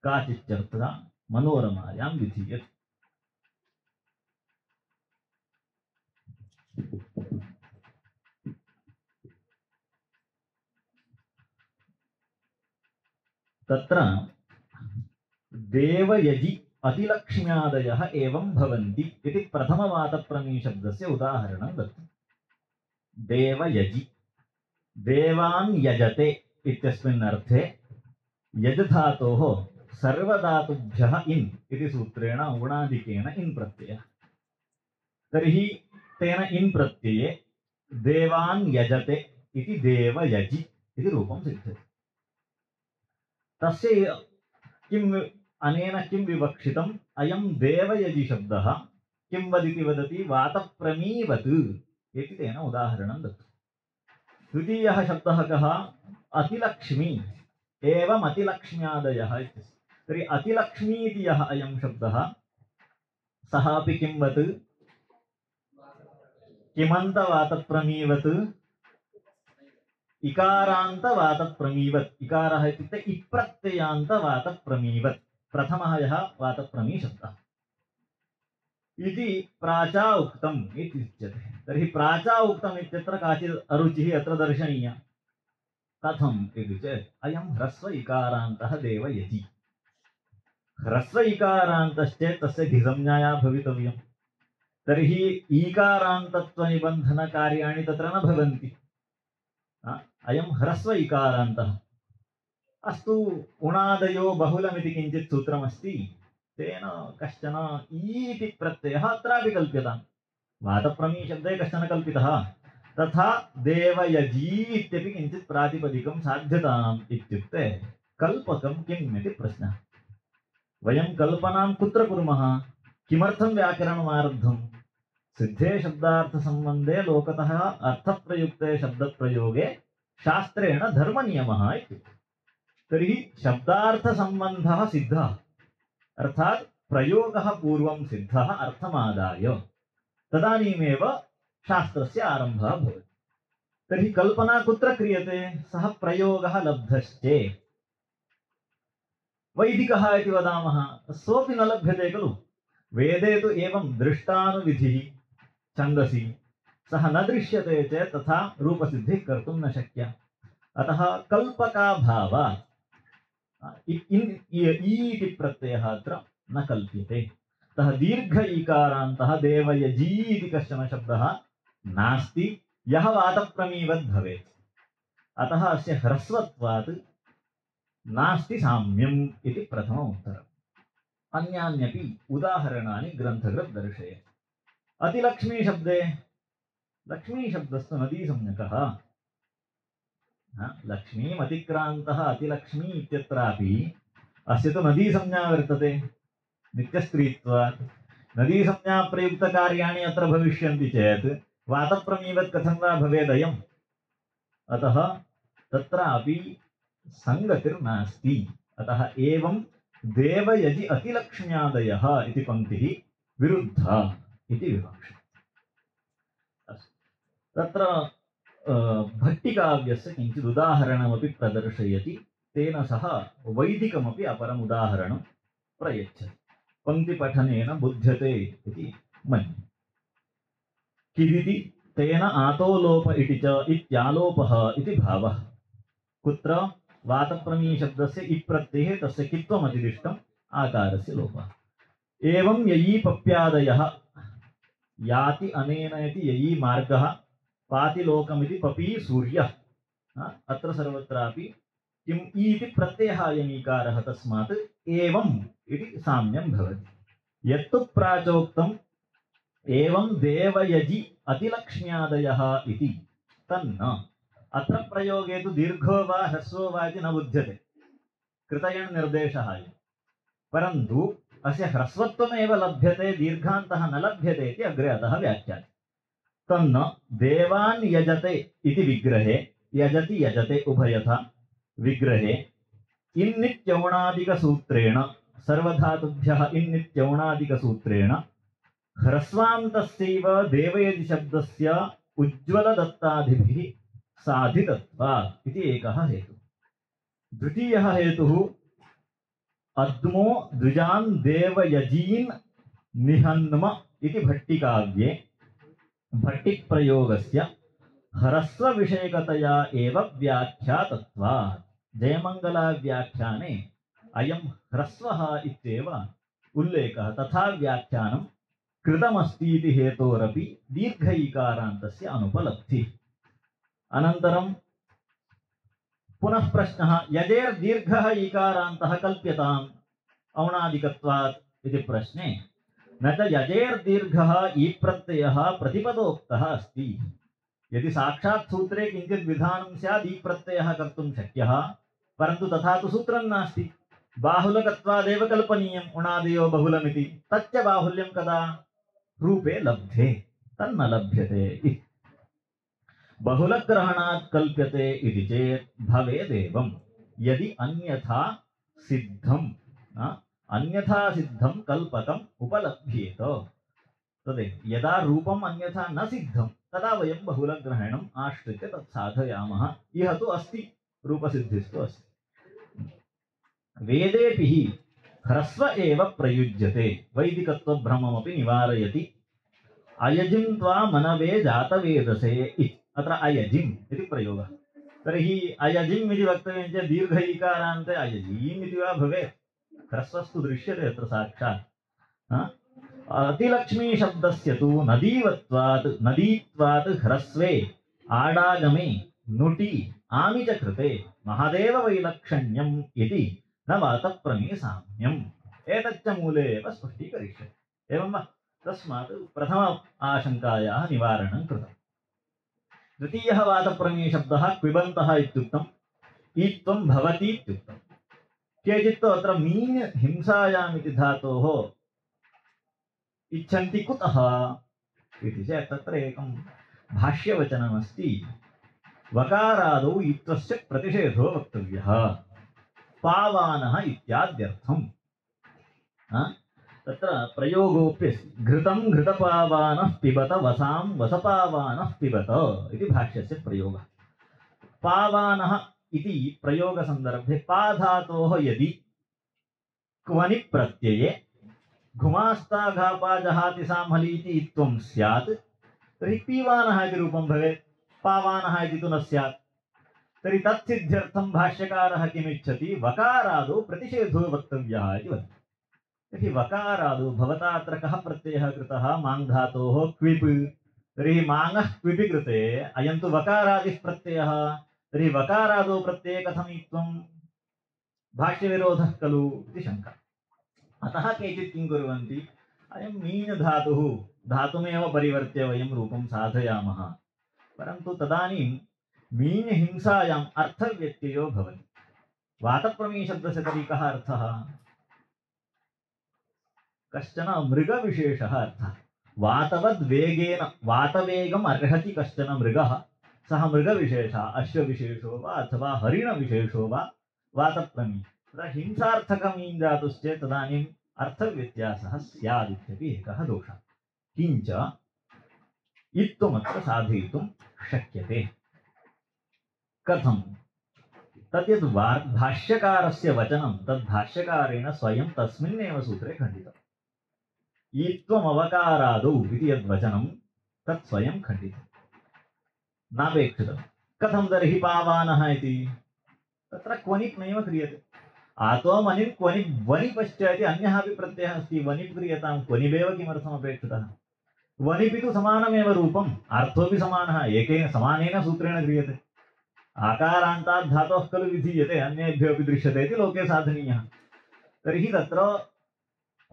काचित् चर्चा मनोरमायां विधीयते तत्र देवयजि अतिलक्ष्म्यादयः एवं भवन्ति इति प्रथमवातप्रमीशब्दस्य उदाहरणं दत्तम् देवयजि देवान् यजते इत्यस्मिन् अर्थे यज धातोः सर्वधातुभ्यः इन् इति सूत्रेण औणादिकेन इन् प्रत्ययः तर्हि तेन इन् प्रत्यये देवान् यजते इति देवयजि इति रूपं सिद्ध्यति तस्य किम् अनेन किं विवक्षितम् अयं देवयजि शब्दः किं वदिति वदति वातप्रमीवत् इति तेन उदाहरणं दत्तम् द्वितीयः शब्दः कः अतिलक्ष्मी एवम् अतिलक्ष्म्यादयः इत्यस्य तर्हि अतिलक्ष्मी इति यः अयं शब्दः सः अपि किंवत् किमन्तवातप्रमीवत् इकारान्तवातप्रमीवत् इकारः इत्युक्ते इप्रत्ययान्तवातप्रमीवत् प्रथमः यः वातप्रमी शब्दः इति प्राचा उक्तम् इति उच्यते तर्हि प्राचा उक्तम् इत्यत्र काचित् अरुचिः अत्र दर्शनीया कथम् इति चेत् अयं ह्रस्व इकारान्तः देवयजि ह्रस्व इकारान्तश्चेत् तस्य धिसंज्ञाया भवितव्यं तर्हि ईकारान्तत्वनिबन्धनकार्याणि तत्र न भवन्ति अयं ह्रस्व इकारान्तः अस्तु उणादयो बहुलमिति किञ्चित् सूत्रमस्ति तेन कश्चन ईति प्रत्ययः अत्रापि कल्प्यताम् वातप्रमीशब्दे कश्चन कल्पितः तथा देवयजी इत्यपि किञ्चित् प्रातिपदिकं साध्यताम् इत्युक्ते कल्पकं किम् इति प्रश्नः वयं कल्पनां कुत्र कुर्मः किमर्थं व्याकरणमारब्धं सिद्धे शब्दार्थसम्बन्धे लोकतः अर्थप्रयुक्ते शब्दप्रयोगे शास्त्रेण धर्मनियमः इत्युक्ते तर्हि शब्दार्थसम्बन्धः सिद्धः अर्थात् प्रयोगः पूर्वं सिद्धः अर्थमादाय तदानीमेव शास्त्रस्य आरम्भः भवति तर्हि कल्पना कुत्र क्रियते सः प्रयोगः लब्धश्चेत् वैदिकः इति वदामः सोऽपि न लभ्यते खलु वेदे तु एवं दृष्टानुविधिः छन्दसि सः न दृश्यते चेत् तथा रूपसिद्धिः कर्तुं न शक्या अतः कल्पकाभावात् इति प्रत्ययः अत्र न कल्प्यते अतः दीर्घ ईकारान्तः देवयजी इति कश्चन शब्दः नास्ति यः वातप्रमीवद् भवेत् अतः अस्य ह्रस्वत्वात् नास्ति साम्यम् इति प्रथमम् उत्तरम् अन्यान्यपि उदाहरणानि ग्रन्थकृत् दर्शयति अतिलक्ष्मी शब्दे लक्ष्मी शब्दस्तु नदीसंज्ञकः लक्ष्मीम् अतिक्रान्तः अतिलक्ष्मी इत्यत्रापि अस्य तु नदीसंज्ञा वर्तते नित्यस्त्रीत्वात् नदीसंज्ञाप्रयुक्तकार्याणि अत्र भविष्यन्ति चेत् वातप्रमीवत् कथं वा भवेदयम् अतः तत्रापि सङ्गतिर्नास्ति अतः एवं देवयजि अतिलक्ष्म्यादयः इति पङ्क्तिः विरुद्धा इति विवक्षते तत्र भट्टिकाव्यस्य किञ्चित् उदाहरणमपि प्रदर्शयति तेन सह वैदिकमपि अपरम् उदाहरणं प्रयच्छति पङ्क्तिपठनेन बुध्यते इति मन्ये किदिति तेन आतोलोप इति च इत्यालोपः इति भावः कुत्र वातप्रमीशब्दस्य इप्रत्यये तस्य कित्वमतिदिष्टम् आकारस्य लोपः एवं ययी पप्यादयः याति अनेन इति ययी मार्गः पातिलोकमिति पपी सूर्यः अत्र सर्वत्रापि किम् इति प्रत्ययः अयमीकारः तस्मात् एवम् इति साम्यं भवति। यत्तु प्राचोक्तम् एवं देवयजि अतिलक्ष्म्यादयः इति तन्न अत्र प्रयोगे तु दीर्घो वा ह्रस्वो वा इति न बुध्यते, कृतयण् निर्देशः इति। परन्तु अस्य ह्रस्वत्वमेव लभ्यते, दीर्घान्तः न लभ्यते इति अग्रे अतः व्याख्याते। तन्न देवान् यजते इति विग्रहे, यजति यजते उभयथा विग्रहे इन्नित्यौणादिकसूत्रेण, सर्वधातुभ्यः इन्नित्यौणादिकसूत्रेण ह्रस्वान्तस्यैव देवयति शब्दस्य उज्ज्वलदत्तादिभिः साधितत्वात् इति एकः हेतुः। द्वितीयः हेतुः अद्मो द्विजान् देवयजीन् निहन्म इति भट्टिकाव्ये भट्टिप्रयोगस्य ह्रस्वविषयकतया एव व्याख्यातत्वात्। जयमङ्गलाव्याख्याने अयं ह्रस्वः इत्येव उल्लेखः, तथा व्याख्यानं कृतमस्ति इति हेतोरपि दीर्घैकारान्तस्य अनुपलब्धिः। अनन्तरं पुनः प्रश्नः, यजेर्दीर्घः ईकारान्तः कल्प्यताम् औणादिकत्वात् इति प्रश्ने न च यजेर्दीर्घः ईप्रत्ययः प्रतिपदोक्तः अस्ति। यदि साक्षात् सूत्रे किञ्चित् विधानं स्यात् ईप्रत्ययः कर्तुं शक्यः, परन्तु तथा तु सूत्रं नास्ति। बाहुलकत्वादेव कल्पनीयम् उणादयो बहुलमिति, तच्च बाहुल्यं कदा रूपे लब्धे, तन्न लभ्यते इति। बहुलग्रहणात् कल्प्यते इति चेत् भवेदेवं, यदि अन्यथा सिद्धं कल्पकम् उपलभ्येत तदेव। यदा रूपम् अन्यथा न सिद्धं तदा वयं बहुलग्रहणम् आश्रित्य तत् साधयामः। इह तु अस्ति, रूपसिद्धिस्तु अस्ति। वेदेऽपि हि ह्रस्व एव प्रयुज्यते, वैदिकत्वभ्रममपि निवारयति। अयजिं त्वा मनवे जातवेदसे इति, अत्र अयजिम् इति प्रयोगः। तर्हि अयजिम् इति वक्तव्यं चेत् दीर्घ ईकारान्ते अयजीम् इति वा भवेत्, ह्रस्वस्तु दृश्यते अत्र साक्षात्। अतिलक्ष्मी शब्दस्य तु नदीत्वात् ह्रस्वे आडागमे नुटि आमि च कृते महदेव वैलक्षण्यम् इति न वातप्रमे साम्यम्, एतच्च मूले एव स्पष्टीकरिष्यते। एवं वा? तस्मात् प्रथम आशङ्कायाः निवारणं कृतम्। द्वितीयः वातप्रमे शब्दः क्विबन्तः इत्युक्तम्, ईत्वं भवति इत्युक्तम्। केचित् अत्र मीन् हिंसायाम् इति धातोः इच्छन्ति कुतः इति चेत् तत्र एकं भाष्यवचनमस्ति, वकारादौ ईत्वस्य प्रतिषेधो वक्तव्यः पावानः इत्याद्यर्थम्। तत्र प्रयोगोऽप्यस्ति, घृतं घृतपावानः पिबत वसां वसपावानः पिबत इति भाष्यस्य प्रयोगः। पावानः इति प्रयोगसन्दर्भे पा धातोः यदि क्वनि प्रत्यये घुमास्ताघापा जहाति सामहलीति इत्वं स्यात् तर्हि पीवानः इति रूपं भवेत्, पावानः इति तु न स्यात्। तर्हि तत्सिद्ध्यर्थं भाष्यकारः किमिच्छति, वकारादौ प्रतिषेधो वक्तव्यः इति वदति। तर्हि वकारादौ भवता अत्र कः प्रत्ययः कृतः, माङ् धातोः क्विप्, तर्हि माङः क्विपि कृते अयं तु वकारादिः प्रत्ययः, तर्हि वकारादौ प्रत्यये कथमित्वं, भाष्यविरोधः खलु इति शङ्का। अतः केचित् किं कुर्वन्ति, अयं मीन् धातुः, धातुमेव परिवर्त्य वयं रूपं साधयामः, परन्तु तदानीं मीन् हिंसायाम् अर्थव्यत्ययो भवति। वातप्रमे शब्दस्य तर्हि कः अर्थः, कश्चन मृगविशेषः अर्थः। वातवद्वेगेन, वातवेगम् अर्हति कश्चन मृगः, सः मृगविशेषः, अश्वविशेषो वा अथवा हरिणविशेषो वा वातप्रमे। तदा हिंसार्थकं मीन् धातुश्चेत् तदानीम् अर्थव्यत्यासः स्यात् इत्यपि एकः दोषः। किञ्च इत्थमत्र साधयितुं शक्यते। कथं? तद् यद् भाष्यकारस्य वचनं तद् भाष्यकारेण स्वयं तस्मिन्नेव सूत्रे खण्डितम्। ईत्वमवकारादौ इति यद्वचनं तत् स्वयं खण्डितं, नापेक्षितं। कथं तर्हि पावानः इति, तत्र क्वनिप् नैव क्रियते। आतो मनिप् क्वनिप् वनिपश्च इति अन्यः अपि प्रत्ययः अस्ति, वनिप् क्रियतां, क्वनिबेव किमर्थमपेक्षितः। वनिपि तु समानमेव रूपम्, अर्थोऽपि समानः, एकेन समानेन सूत्रेण क्रियते। आकारान्तात् धातोः खलु विधीयते, अन्येभ्यो अपि दृश्यते इति लोके साधनीयः। तर्हि तत्र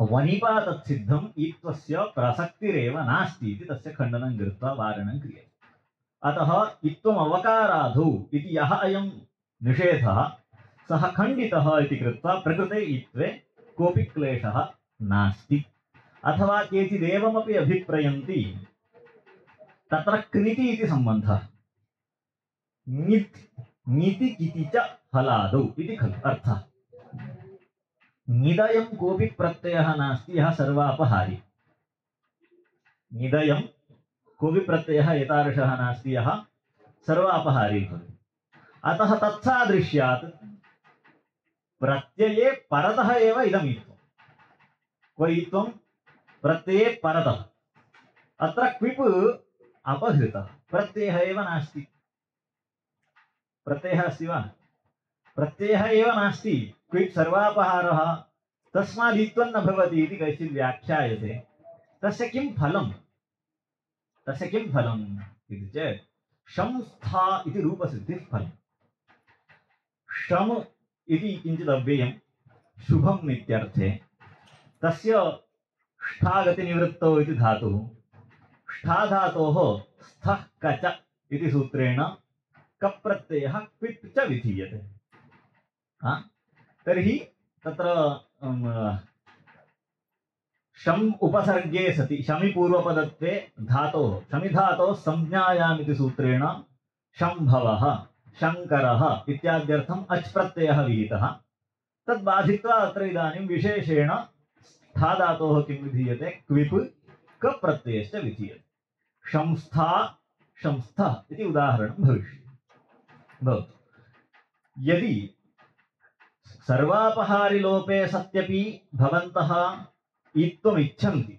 वनिपा तत्सिद्धम् इत्वस्य प्रसक्तिरेव नास्ति इति तस्य खण्डनं कृत्वा वारणं क्रियते। अतः इत्त्वम् अवकाराधौ इति यः अयं निषेधः सः खण्डितः इति कृत्वा प्रकृते इत्त्वे कोऽपि क्लेशः नास्ति। अथवा केचिदेवमपि अभिप्रयन्ति तत्र क्निति इति सम्बन्धः, ङित् ङिति किति च फलादौ इति खलु अर्थः। निदयं कोऽपि प्रत्ययः नास्ति यः सर्वापहारी। निदयं कोऽपि प्रत्ययः एतादृशः नास्ति यः सर्वापहारी भवति। अतः तत्सादृश्यात् प्रत्यये परतः एव इदमित्वं। क्व इत्वं प्रत्यये परतः। अत्र क्विप् अपहृतः, प्रत्ययः एव नास्ति। प्रत्ययः अस्ति वा? प्रत्ययः एव नास्ति, क्विप् सर्वापहारः, तस्मादित्वं न भवति इति कश्चित् व्याख्यायते। तस्य किं फलं? तस्य किं फलम् इति चेत् शंस्था इति रूपसिद्धिः फलम्। शम् इति किञ्चित् अव्ययं शुभम् इत्यर्थे। तस्य ष्ठागतिनिवृत्तौ इति धातुः, ष्ठाधातोः स्थः कच इति सूत्रेण कप्रत्ययः क्विप् च विधीयते। तर्हि तत्र शम् उपसर्गे सति शमि पूर्वपदत्वे धातोः शमिधातोः संज्ञायाम् इति सूत्रेण शम्भवः शङ्करः इत्याद्यर्थम् अच् प्रत्ययः विहितः। तद् बाधित्वा अत्र इदानीं विशेषेण स्था धातोः किं विधीयते? क्विप् क प्रत्ययश्च विधीयते। शंस्था शंस्थः इति उदाहरणं भवति। यदि सर्वापहारिलोपे सत्यपि भवन्तः इत्त्वम् इच्छन्ति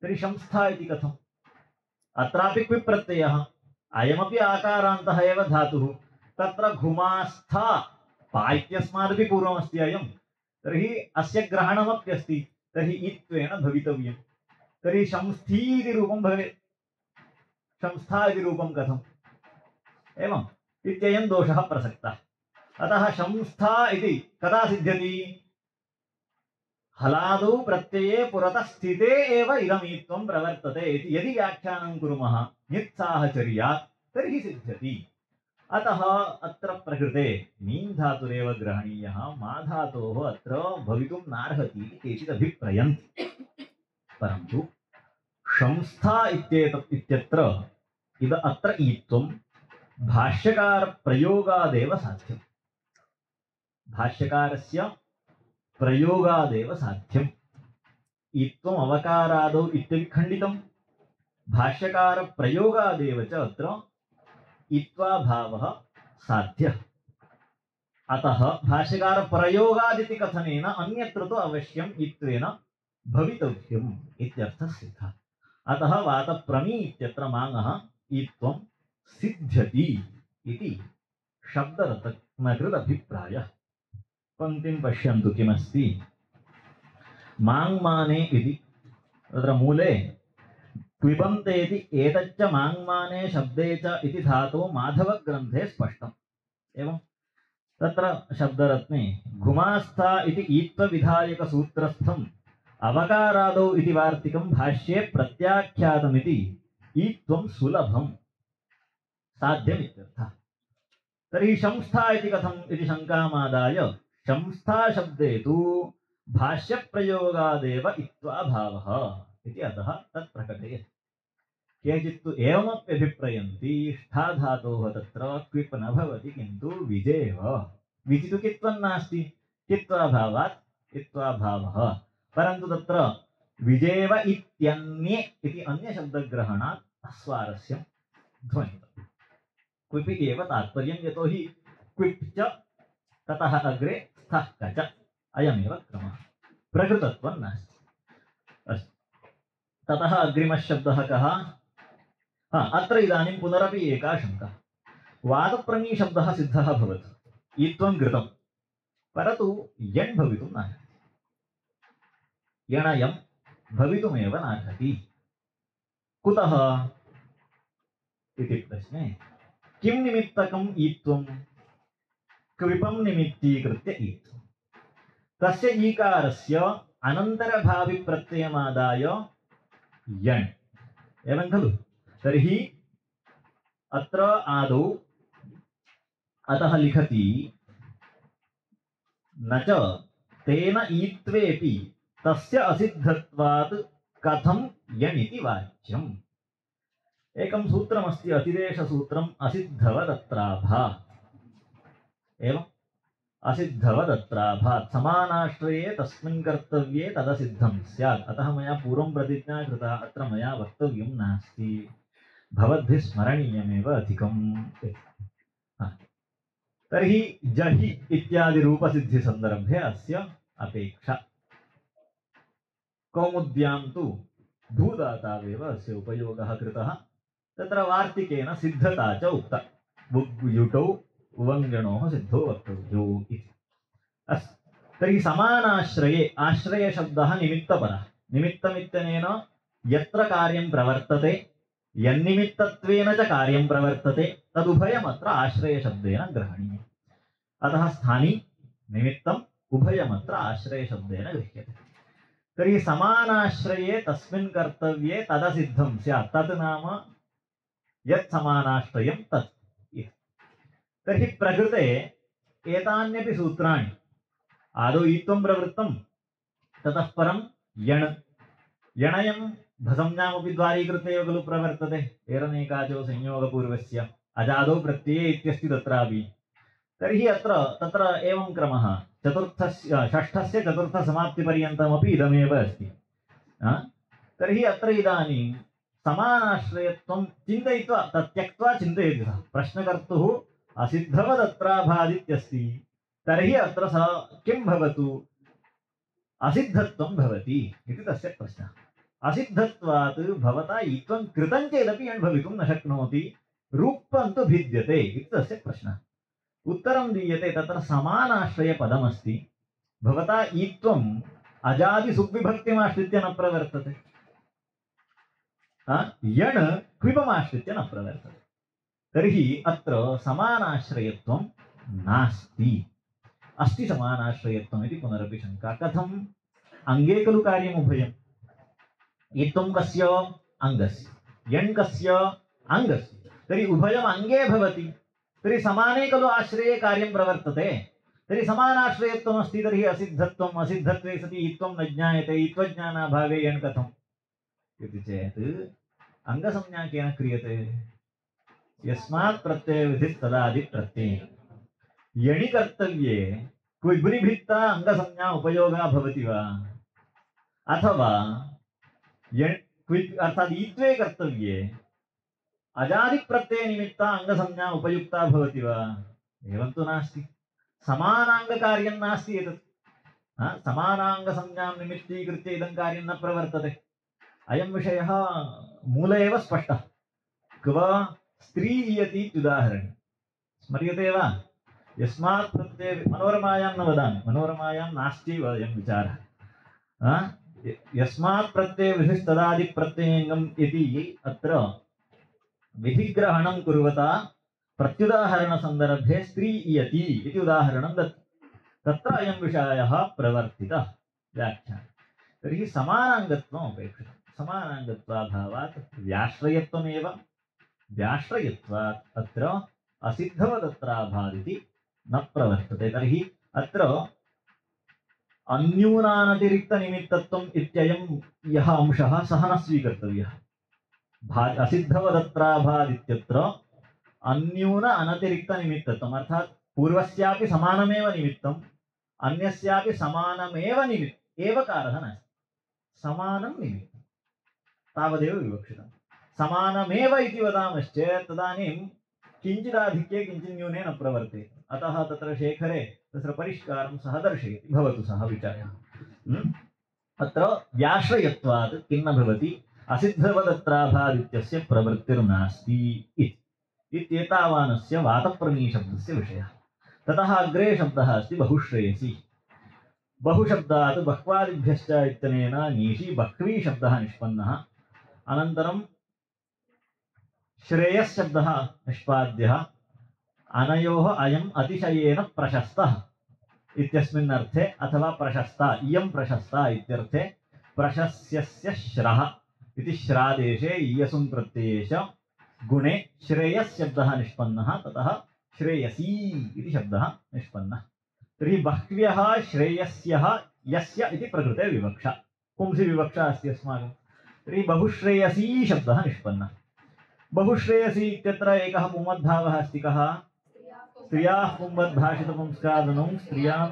तर्हि शंस्था इति कथम्? अत्रापि क्विप् प्रत्ययः, अयमपि आकारान्तः एव धातुः। तत्र घुमास्था पा इत्यस्मादपि पूर्वमस्ति अयं, तर्हि अस्य ग्रहणमप्यस्ति, तर्हि इत्त्वेन भवितव्यं। तर्हि शंस्थी इति रूपं भवेत्। शंस्था इति रूपं कथम्? एवम् इत्ययं दोषः प्रसक्तः। अतः शंस्था इति कदा सिद्ध्यति? हलादौ प्रत्यये पुरतः स्थिते एव इदमित्वं प्रवर्तते इति यदि व्याख्यानं कुर्मः नित्साहचर्यात् तर्हि सिद्ध्यति। अतः अत्र प्रकृते मीन् धातुरेव ग्रहणीयः, मा धातोः अत्र भवितुं नार्हति इति केचित् अभिप्रयन्ति। परन्तु शंस्था इत्यत्र अत्र इत्त्वं भाष्यकारप्रयोगादेव साध्यम्। भाष्यकारस्य प्रयोगादेव साध्यम्। इत्त्वम् अवकारादौ इत्यपि खण्डितं, भाष्यकारप्रयोगादेव च अत्र इत्त्वाभावः साध्यः। अतः भाष्यकारप्रयोगादिति कथनेन अन्यत्र तु अवश्यम् इत्त्वेन भवितव्यम् इत्यर्थः सिद्धः। अतः वातप्रमी इत्यत्र माङः इत्त्वं सिद्ध्यति इति शब्दरत्नकृत् अभिप्रायः। पंक्तिं पश्यन्तु किमस्ति। माङ्माने इति तत्र मूले क्विबन्तेति एतच्च माङ्माने शब्दे च इति धातु माधवग्रन्थे स्पष्टम्। एवं तत्र शब्दरत्ने घुमास्था इति ईत्वविधायकसूत्रस्थम् अवकारादौ इति वार्तिकं भाष्ये प्रत्याख्यातमिति ईत्वं सुलभं साध्यमित्यर्थः। तर्हि शंस्था इति कथम् इति शङ्कामादाय शंस्था शब्दे तु भाष्यप्रयोगादेव इत्त्वाभावः इति अतः तत् प्रकटयति। केचित् तु एवमप्यभिप्रयन्ति ष्ठा धातोः तत्र क्विप् न भवति किन्तु विजेव, विजितु कित्वं नास्ति, कित्वाभावात् इत्त्वाभावः। परन्तु तत्र विजेव इत्यन्ये इति अन्यशब्दग्रहणात् अस्वारस्यं ध्वनितम्। क्विपि एव तात्पर्यं, यतोहि क्विप् च ततः अग्रे स्थः कच अयमेव क्रमः, प्रकृतत्वं नास्ति। अस्तु, ततः अग्रिमः शब्दः कः? अत्र इदानीं पुनरपि एका शङ्का। वादप्रमी शब्दः सिद्धः भवति, इत्त्वं कृतं, परन्तु यण् भवितुं नार्हति। यणयं भवितुमेव नार्हति। कुतः इति प्रश्ने किं निमित्तकम् ईत्वं क्विपं निमित्तीकृत्य ईत्वं तस्य ईकारस्य अनन्तरभावि प्रत्ययमादाय यण् एवं खलु तर्हि अत्र आदौ अतः लिखति न च तेन ईत्वेपि तस्य असिद्धत्वात् कथं यणिति वाच्यम् एकं सूत्रमस्ति अतिदेशसूत्रम् असिद्धवदत्राभा एवम् असिद्धवदत्राभात् समानाश्रये तस्मिन् कर्तव्ये तदसिद्धं स्यात् अतः मया पूर्वं प्रतिज्ञा कृता अत्र मया वक्तव्यं नास्ति भवद्भिः स्मरणीयमेव अधिकम् तर्हि जहि इत्यादि रूपसिद्धि संदर्भे अस्य अपेक्षा कौमुद्यां तु धूदातावेव अस्य उपयोगः कृतः तत्र वार्तिकेन सिद्धता च उक्ता बुग्युटौ उवङ्गणोः सिद्धो वक्तव्यो इति अस्तु तर्हि समानाश्रये आश्रयशब्दः निमित्तपरः निमित्तमित्यनेन यत्र कार्यं प्रवर्तते यन्निमित्तत्वेन च कार्यं प्रवर्तते तदुभयमत्र आश्रयशब्देन ग्रहणीयम् अतः स्थानी निमित्तम् उभयमत्र आश्रयशब्देन गृह्यते तर्हि समानाश्रये तस्मिन् कर्तव्ये तदसिद्धं स्यात् तत् नाम यत् समानाश्रयं तत् इति तर्हि प्रकृते एतान्यपि सूत्राणि आदौ ईत्वं प्रवृत्तं ततः परं यण् यणयं भसंज्ञामपि द्वारीकृते एव खलु प्रवर्तते एरनेकाचो संयोगपूर्वस्य अजादौ प्रत्यये इत्यस्ति तत्रापि तर्हि अत्र तत्र एवं क्रमः चतुर्थस्य षष्ठस्य चतुर्थसमाप्तिपर्यन्तमपि इदमेव अस्ति तर्हि अत्र इदानीं समानाश्रयत्वं चिन्तयित्वा तत् त्यक्त्वा चिन्तयति सः प्रश्नकर्तुः असिद्धवदत्राभादित्यस्ति तर्हि अत्र सः किं भवतु असिद्धत्वं भवति इति तस्य प्रश्नः असिद्धत्वात् भवता ईत्वं कृतं चेदपि यण् भवितुं न शक्नोति रूपं तु भिद्यते इति तस्य प्रश्नः उत्तरं दीयते तत्र समानाश्रयपदमस्ति भवता ईत्वम् अजादिसुग्विभक्तिमाश्रित्य न प्रवर्तते यण् क्विपमाश्रित्य न प्रवर्तते तर्हि अत्र समानाश्रयत्वं नास्ति अस्ति समानाश्रयत्वम् इति पुनरपि शङ्का कथम् अङ्गे खलु कार्यमुभयम् ईत्वं कस्य अङ्गस्य यण् कस्य अङ्गस्य तर्हि उभयम् अङ्गे भवति तर्हि समाने खलु आश्रये कार्यं प्रवर्तते तर्हि समानाश्रयत्वमस्ति तर्हि असिद्धत्वम् असिद्धत्वे सति ईत्वं न ज्ञायते ईत्वज्ञानाभावे यण् कथम् इति चेत् अङ्गसंज्ञा केन क्रियते यस्मात् प्रत्ययविधिस्तदादिप्रत्ययेन यणि कर्तव्ये क्विभ्रिभित्ता अङ्गसंज्ञा उपयोगः भवति वा अथवा अर्थात् ईत्वे कर्तव्ये अजादिप्रत्ययनिमित्ता अङ्गसंज्ञा उपयुक्ता भवति वा एवं तु नास्ति समानाङ्गकार्यं नास्ति एतत् समानाङ्गसंज्ञां निमित्तीकृत्य इदं कार्यं न प्रवर्तते अयं विषयः मूले एव स्पष्टः क्व स्त्री ईयति इत्युदाहरणे स्मर्यते वा यस्मात् प्रत्यय मनोरमायां न वदामि मनोरमायां नास्त्यैव अयं विचारः यस्मात् प्रत्ययविधिस्तदादिप्रत्ययङ्गम् इति अत्र विधिग्रहणं कुर्वता प्रत्युदाहरणसन्दर्भे स्त्री ईयति इति उदाहरणं दत्तं तत्र अयं विषयः प्रवर्तितः व्याख्याने तर्हि समानाङ्गत्वम् अपेक्षितं समानाङ्गत्वाभावात् व्याश्रयत्वमेव व्याश्रयत्वात् अत्र असिद्धवदत्राभादिति न प्रवर्तते तर्हि अत्र अन्यूनानतिरिक्तनिमित्तत्वम् इत्ययं यः अंशः सः न स्वीकर्तव्यः असिद्धवदत्राभादित्यत्र अन्यून अनतिरिक्तनिमित्तत्वम् अर्थात् पूर्वस्यापि समानमेव निमित्तम् अन्यस्यापि समानमेव निमित्तम् एवकारः नास्ति समानं निमित्तं तावदेव विवक्षितं समानमेव इति वदामश्चेत् तदानीं किञ्चिदाधिक्ये किञ्चित् न्यूने न प्रवर्तेत अतः तत्र शेखरे तत्र परिष्कारं सः दर्शयति भवतु सः विचारः अत्र व्याश्रयत्वात् किं न भवति असिद्धवदत्राभादित्यस्य प्रवृत्तिर्नास्ति इत्येतावानस्य वातप्रमीशब्दस्य विषयः ततः अग्रे शब्दः अस्ति बहुश्रेयसी बहुशब्दात् बह्वादिभ्यश्च इत्यनेन नीषि बह्वी शब्दः निष्पन्नः अनन्तरं श्रेयस्शब्दः निष्पाद्यः अनयोः अयम् अतिशयेन प्रशस्तः इत्यस्मिन् अर्थे अथवा प्रशस्ता इयं प्रशस्ता इत्यर्थे प्रशस्यस्य श्रः इति श्रादेशे इयसुं प्रत्ययेश गुणे श्रेयस्शब्दः निष्पन्नः ततः श्रेयसी इति शब्दः निष्पन्नः। तर्हि बह्व्यः श्रेयस्यः यस्य इति प्रकृते विवक्षा पुंसि विवक्षा अस्ति अस्माकं। तर्हि बहुश्रेयसी शब्दः निष्पन्नः। बहुश्रेयसी इत्यत्र एकः पुंवद्भावः अस्ति कः? स्त्रियाः पुंवद्भाषितपुंस्कादनौ स्त्रियां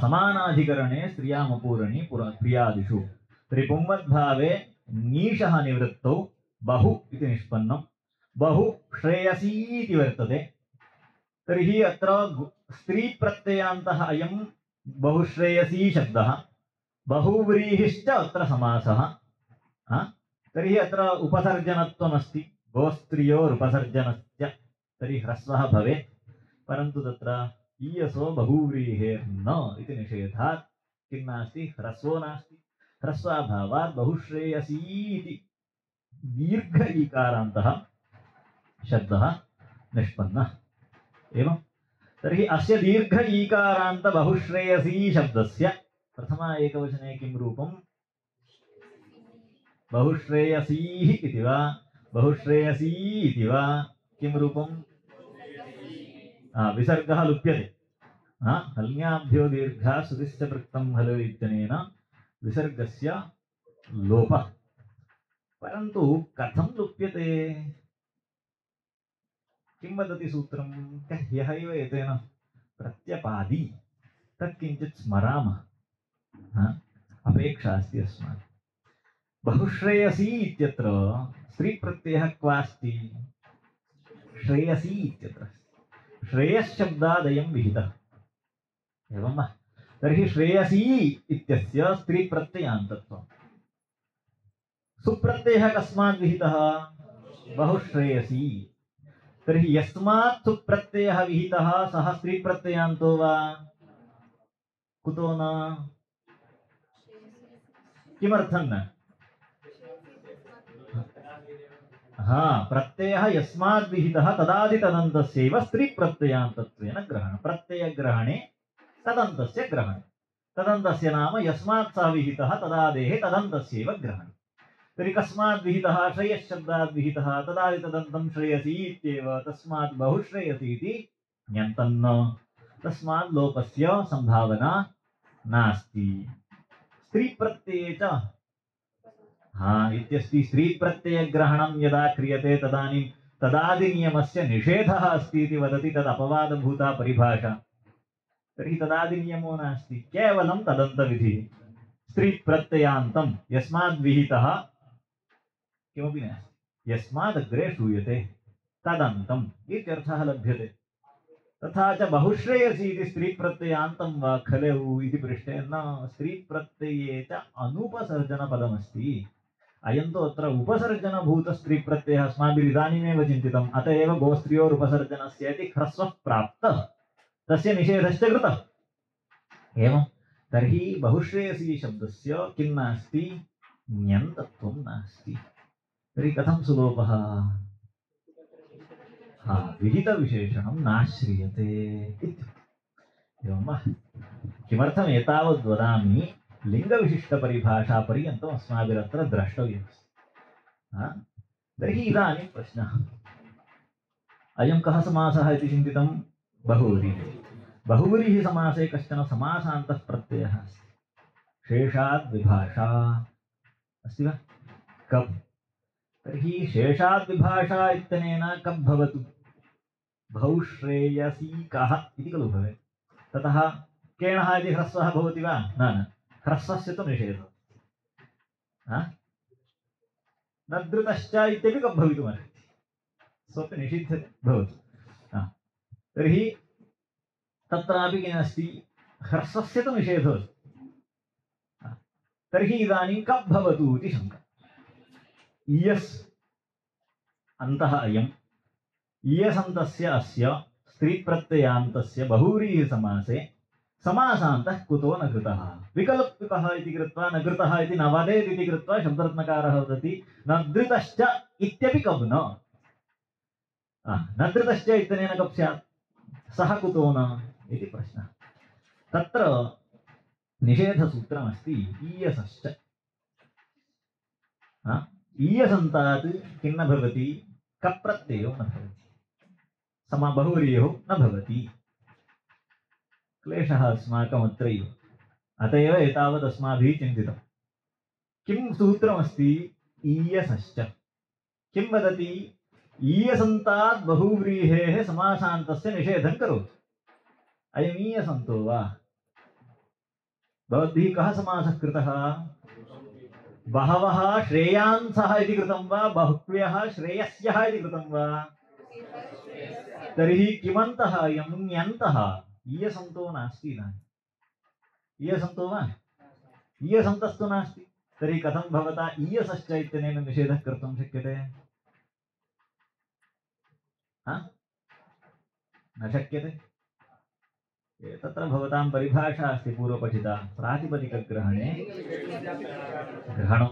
समानाधिकरणे स्त्रियामपूरणी प्रियादिषु। तर्हि पुंवद्भावे नीशः निवृत्तौ बहु इति निष्पन्नं बहु श्रेयसी इति वर्तते। तर्हि अत्र स्त्री प्रत्ययान्तः अयं बहुश्रेयसी शब्दः बहुव्रीहिश्च अत्र समासः। तर्हि अत्र उपसर्जनत्वमस्ति गोस्त्रियोरुपसर्जनस्य तर्हि ह्रस्वः भवेत् परन्तु तत्र ईयसो बहुव्रीहेर्न इति निषेधात् किं नास्ति ह्रस्वो नास्ति ह्रस्वाभावात् बहुश्रेयसी इति दीर्घ ईकारान्तः शब्दः निष्पन्नः। एवं तर्हि अस्य दीर्घ ईकारान्त बहुश्रेयसी शब्दस्य प्रथमा एकवचने किं रूपं? बहुश्रेयसीः इति वा बहुश्रेयसी इति वा किं रूपं? विसर्गः लुप्यते। हल्याभ्यो दीर्घा श्रुतिश्च पृक्तं हलो इत्यनेन विसर्गस्य लोपः। परन्तु कथं लुप्यते? किं वदति सूत्रं? ह्यः इव एतेन प्रत्यपादि तत् किञ्चित् स्मरामः। अपेक्षा अस्ति अस्माकं। बहुश्रेयसी इत्यत्र स्त्रीप्रत्ययः क्वास्ति? श्रेयसी इत्यत्र श्रेयश्शब्दादयं विहितः। एवं वा? तर्हि श्रेयसी इत्यस्य स्त्रीप्रत्ययान्तत्वम्। सुप्रत्ययः कस्मात् विहितः? बहुश्रेयसी। तर्हि यस्मात् सुप्रत्ययः विहितः सः स्त्रीप्रत्ययान्तो वा? कुतो न? किमर्थं न? प्रत्ययः यस्मात् विहितः तदादितदन्तस्यैव स्त्रीप्रत्ययान्तत्वेन ग्रहणं। प्रत्ययग्रहणे तदन्तस्य ग्रहणं। तदन्तस्य नाम यस्मात् सः विहितः तदादेः तदन्तस्यैव ग्रहणं। तर्हि कस्मात् विहितः? श्रेयश्शब्दात् विहितः तदादितदन्तं श्रेयसी इत्येव तस्मात् बहुश्रेयसी इति ण्यन्तन्न। तस्मात् लोपस्य सम्भावना नास्ति। स्त्रीप्रत्यये च इत्यस्ति स्त्रीप्रत्ययग्रहणं यदा क्रियते तदानीं तदादिनियमस्य निषेधः अस्ति इति वदति तद् अपवादभूता परिभाषा। तर्हि तदादिनियमो नास्ति केवलं तदन्तविधिः। स्त्रीप्रत्ययान्तं यस्माद् विहितः किमपि नास्ति यस्मादग्रे श्रूयते तदन्तम् इत्यर्थः लभ्यते। तथा च बहुश्रेयसी इति स्त्रीप्रत्ययान्तं वा खलु इति पृष्टे न स्त्रीप्रत्यये च अनुपसर्जनपदमस्ति। अयं तु अत्र उपसर्जनभूतस्त्रीप्रत्ययः अस्माभिः इदानीमेव चिन्तितम्। अत एव गोस्त्रियोरुपसर्जनस्य इति ह्रस्वः प्राप्तः तस्य निषेधश्च कृतः। एवं तर्हि बहुश्रेयसी शब्दस्य किं नास्ति? ण्यन्तत्वं नास्ति। तर्हि कथं सुलोपः? विहितविशेषणं नाश्रीयते इत्यर्थः। एवं वा? किमर्थम् एतावद् वदामि? लिङ्गविशिष्टपरिभाषापर्यन्तम् अस्माभिरत्र द्रष्टव्यमस्ति। तर्हि इदानीं प्रश्नः, अयं कः समासः इति चिन्तितं? बहुव्रीहिः। बहुव्रीहि समासे कश्चन समासान्तः प्रत्ययः अस्ति। शेषाद् विभाषा अस्ति वा? कप्। तर्हि शेषाद् विभाषा इत्यनेन कप् भवतु बहुश्रेयसीकः इति खलु भवेत्। ततः केणः इति ह्रस्वः भवति वा? न, ह्रस्वस्य तु निषेधः। न धृतश्च इत्यपि कप् भवितुमर्हति, सोऽपि निषिद्धः भवति। तर्हि तत्रापि किमस्ति? ह्रस्वस्य तु निषेधो अस्ति। तर्हि इदानीं कप् भवतु इति शङ्का। इयस् अन्तः अयम् इयसन्तस्य अस्य स्त्रीप्रत्ययान्तस्य बहुव्रीहि समासे समासान्तः कुतो न कृतः विकल्पिकः इति कृत्वा न कृतः इति न वदेत् इति कृत्वा शब्दरत्नकारः वदति न धृतश्च इत्यपि कब् न धृतश्च इत्यनेन कब् स्यात् सः कुतो न इति प्रश्नः तत्र निषेधसूत्रमस्ति ईयसश्च ईयसन्तात् किं न भवति कप्रत्ययो न भवति बहुव्रीहिः न भवति क्लेशः अस्माकमत्रैव अत एव एतावत् अस्माभिः चिन्तितं किं सूत्रमस्ति ईयसश्च किं वदति ईयसन्तात् बहुव्रीहेः समासान्तस्य निषेधं करोतु अयम् ईयसन्तो वा भवद्भिः कः समासः कृतः बहवः श्रेयांसः इति कृतं वा बह्व्यः श्रेयस्यः इति कृतं वा तर्हि किमन्तः यमुन्यन्तः ईयसन्तो नास्ति इदानीम् ईयसन्तो वा ईयसन्तस्तु नास्ति तर्हि कथं भवता ईयसश्च इत्यनेन निषेधः कर्तुं शक्यते न शक्यते तत्र भवतां परिभाषा अस्ति पूर्वपठिता प्रातिपदिकग्रहणे ग्रहणं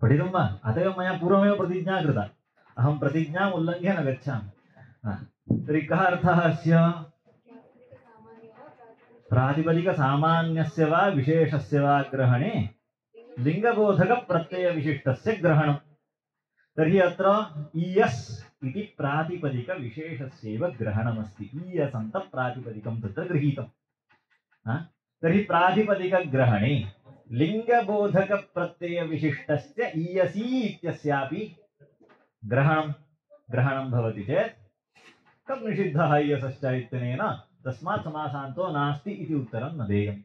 पठितं वा अत एव मया पूर्वमेव प्रतिज्ञा कृता अहं प्रतिज्ञाम् उल्लङ्घ्य न गच्छामि तर्हि कः अर्थः अस्य प्रातिपदिकसामान्यस्य वा विशेषस्य वा ग्रहणे लिङ्गबोधकप्रत्ययविशिष्टस्य ग्रहणं तर्हि अत्र ईयस् इति प्रातिपदिकविशेषस्यैव ग्रहणमस्ति ईयसन्त प्रातिपदिकं तत्र गृहीतं तर्हि प्रातिपदिकग्रहणे लिङ्गबोधकप्रत्ययविशिष्टस्य ईयसी इत्यस्यापि ग्रहणं भवति चेत् कं निषिद्धः ईयसश्च इत्यनेन तस्मात् समासान्तो नास्ति इति उत्तरं न देयम्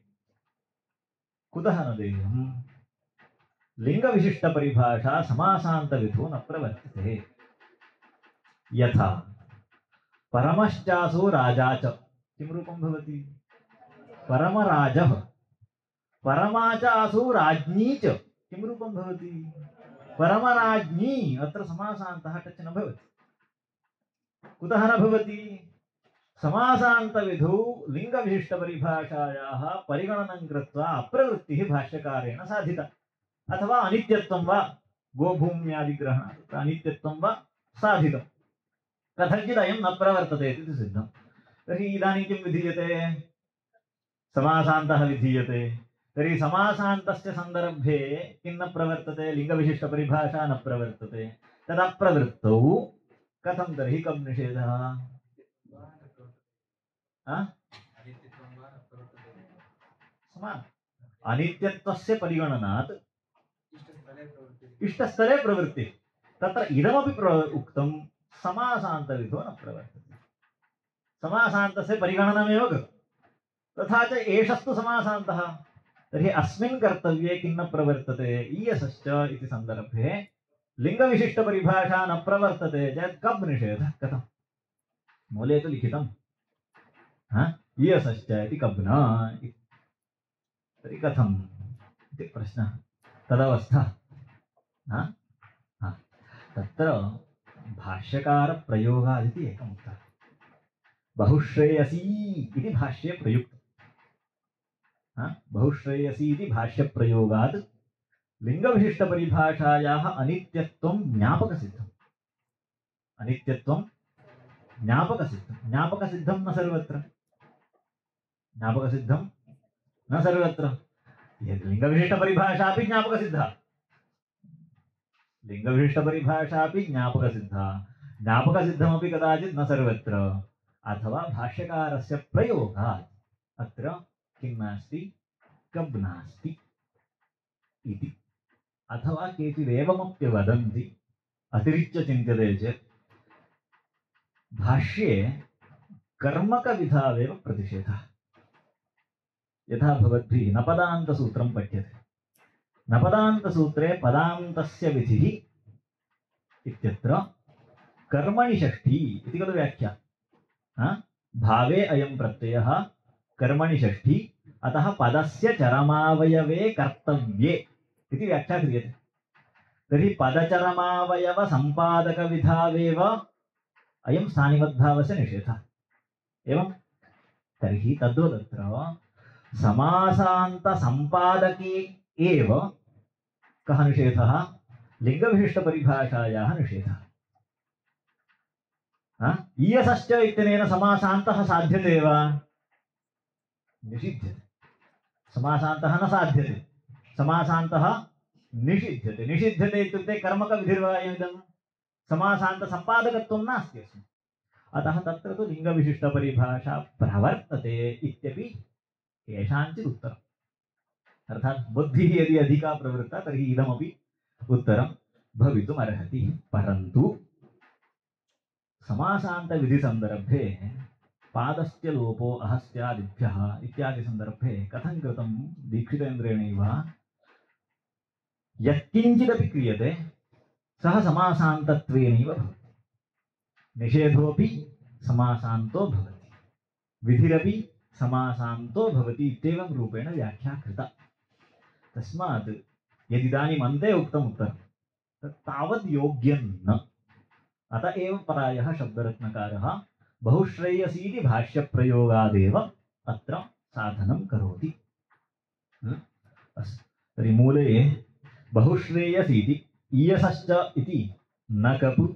कुतः न देयम् लिङ्गविशिष्टपरिभाषा समासान्तविधो न प्रवर्तते यथा परमश्चासो राजा च किं रूपं भवति परमराजः परमा च आसो राज्ञी च किं रूपं भवति परमराज्ञी अत्र समासान्तः टच् न भवति कुतः न भवति समासान्तविधौ लिङ्गविशिष्टपरिभाषायाः परिगणनं कृत्वा अप्रवृत्तिः भाष्यकारेण साधिता अथवा अनित्यत्वं वा गोभूम्यादिग्रहणात् अनित्यत्वं वा साधितं कथञ्चित् अयं न प्रवर्तते इति सिद्धं तर्हि इदानीं किं विधीयते समासान्तः विधीयते तर्हि समासान्तस्य सन्दर्भे किं न प्रवर्तते लिङ्गविशिष्टपरिभाषा न प्रवर्तते तदप्रवृत्तौ कथं तर्हि कं निषेधः समान अनित्यत्वस्य परिगणनात् इष्टस्थले प्रवृत्ति तत्र इदमपि उक्तं समासान्तविधो न प्रवर्तते समासान्तस्य परिगणनमेव कृतं तथा च एषस्तु समासान्तः तर्हि अस्मिन् कर्तव्ये किं न प्रवर्तते ईयसश्च इति सन्दर्भे लिङ्गविशिष्टपरिभाषा न प्रवर्तते चेत् कब् निषेधः कथं मूले तु लिखितं ईयसश्च इति कब् न तर्हि कथम् इति प्रश्नः तदवस्था तत्र भाष्यकारप्रयोगादिति एकम् उक्तः बहुश्रेयसी इति भाष्ये प्रयुक्तम् बहुश्रेयसी इति भाष्यप्रयोगात् लिङ्गविशिष्टपरिभाषायाः अनित्यत्वं ज्ञापकसिद्धम् अनित्यत्वं ज्ञापकसिद्धं न सर्वत्र ज्ञापकसिद्धं न सर्वत्र लिङ्गविशिष्टपरिभाषापि ज्ञापकसिद्धा लिङ्गविशिष्टपरिभाषापि ज्ञापकसिद्धा ज्ञापकसिद्धमपि कदाचित् न सर्वत्र अथवा भाष्यकारस्य प्रयोगात् अत्र किं नास्ति कब् नास्ति इति अथवा केचिदेवमप्यवदन्ति अतिरिच्य चिन्त्यते चेत् भाष्ये कर्मकविधावेव प्रतिषेधः यथा भवद्भिः नपदान्तसूत्रं पठ्यते नपदान्तसूत्रे पदान्तस्य विधिः इत्यत्र कर्मणि षष्ठी इति खलु व्याख्या भावे अयं प्रत्ययः कर्मणि षष्ठी अतः पदस्य चरमावयवे कर्तव्ये इति व्याख्या क्रियते तर्हि पदचरमावयवसम्पादकविधावेव अयं स्थानिवद्भावस्य निषेधः एवं तर्हि तद्वदत्र समासान्तसम्पादके एव कः निषेधः? लिङ्गविशिष्टपरिभाषायाः निषेधः। ईयसश्च इत्यनेन समासान्तः साध्यते वा? निषिध्यते। समासान्तः न साध्यते, समासान्तः निषिध्यते। निषिध्यते इत्युक्ते कर्मकविधिर्वा इदं? समासान्तसम्पादकत्वं नास्ति अस्मिन्। अतः तत्र तु लिङ्गविशिष्टपरिभाषा प्रवर्तते इत्यपि केषाञ्चित् उत्तरम्। अर्थात् बुद्धिः यदि अधिका प्रवृत्ता तर्हि इदमपि उत्तरं भवितुमर्हति। परन्तु समासान्तविधिसन्दर्भे पादस्य लोपो अहस्यादिभ्यः इत्यादि सन्दर्भे कथं कृतं दीक्षितेन्द्रेणैव? यत्किञ्चिदपि क्रियते सः समासान्तत्वेनैव भवति। निषेधोऽपि समासान्तो भवति, विधिरपि समासान्तो भवति इत्येवं रूपेण व्याख्या कृता। तस्मात् यदिदानीम् अन्ते उक्तम् उत्तरं तत् तावद् योग्यं न। अत एव परायः शब्दरत्नकारः बहुश्रेयसीति भाष्यप्रयोगादेव अत्र साधनं करोति। अस्तु, तर्हि मूले बहुश्रेयसीति ईयसश्च इति न कपु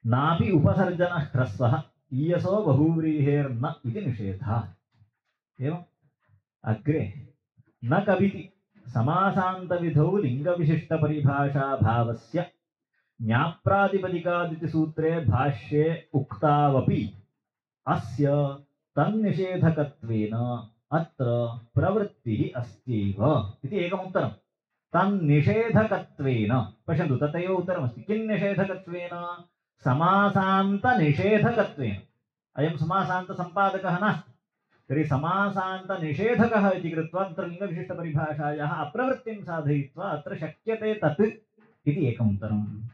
नापि उपसर्जनः ह्रस्वः ईयसो बहुव्रीहेर्न इति निषेधः। एवम् अग्रे न कविति समासान्तविधौ लिङ्गविशिष्टपरिभाषाभावस्य ज्ञाप्रातिपदिकादिति सूत्रे भाष्ये उक्तावपि अस्य तन्निषेधकत्वेन अत्र प्रवृत्तिः अस्त्यैव इति एकम् उत्तरं। तन्निषेधकत्वेन पश्यन्तु, तथैव उत्तरमस्ति। किं निषेधकत्वेन? समासान्तनिषेधकत्वेन। अयं समासान्तसम्पादकः नास्ति। तर्हि समासान्तनिषेधकः इति कृत्वा तत्र लिङ्गविशिष्टपरिभाषायाः अप्रवृत्तिं साधयित्वा अत्र शक्यते तत् इति एकम् उत्तरम्।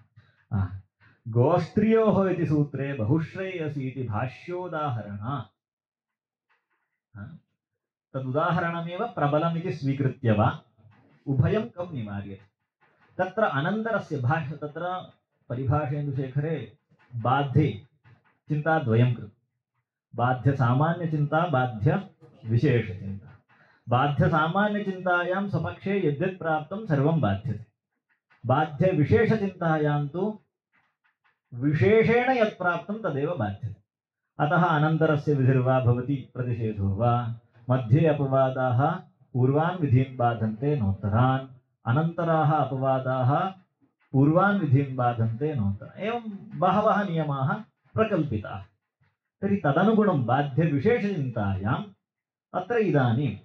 गोष्ट्र्योः इति सूत्रे बहुश्रेयसी इति भाष्योदाहरणात् तदुदाहरणमेव प्रबलमिति स्वीकृत्य वा उभयं कं निवार्यते? तत्र अनन्तरस्य भाष्य तत्र परिभाषेन्दुशेखरे बाध्ये चिन्ताद्वयं कृतं। बाध्यसामान्यचिन्ता, बाध्यविशेषचिन्ता। बाध्यसामान्यचिन्तायां स्वपक्षे यद्यत् प्राप्तं सर्वं बाध्यते। बाध्यविशेषचिन्तायां तु विशेषेण यत् प्राप्तं तदेव बाध्यते। अतः अनन्तरस्य विधिर्वा भवति प्रतिषेधो वा, मध्ये अपवादाः पूर्वान् विधीन् बाधन्ते नोत्तरान्, अनन्तराः अपवादाः पूर्वान् विधीन् बाधन्ते नोत्तरान्। एवं बहवः नियमाः प्रकल्पिताः। तर्हि तदनुगुणं बाध्यविशेषचिन्तायाम् अत्र इदानीम्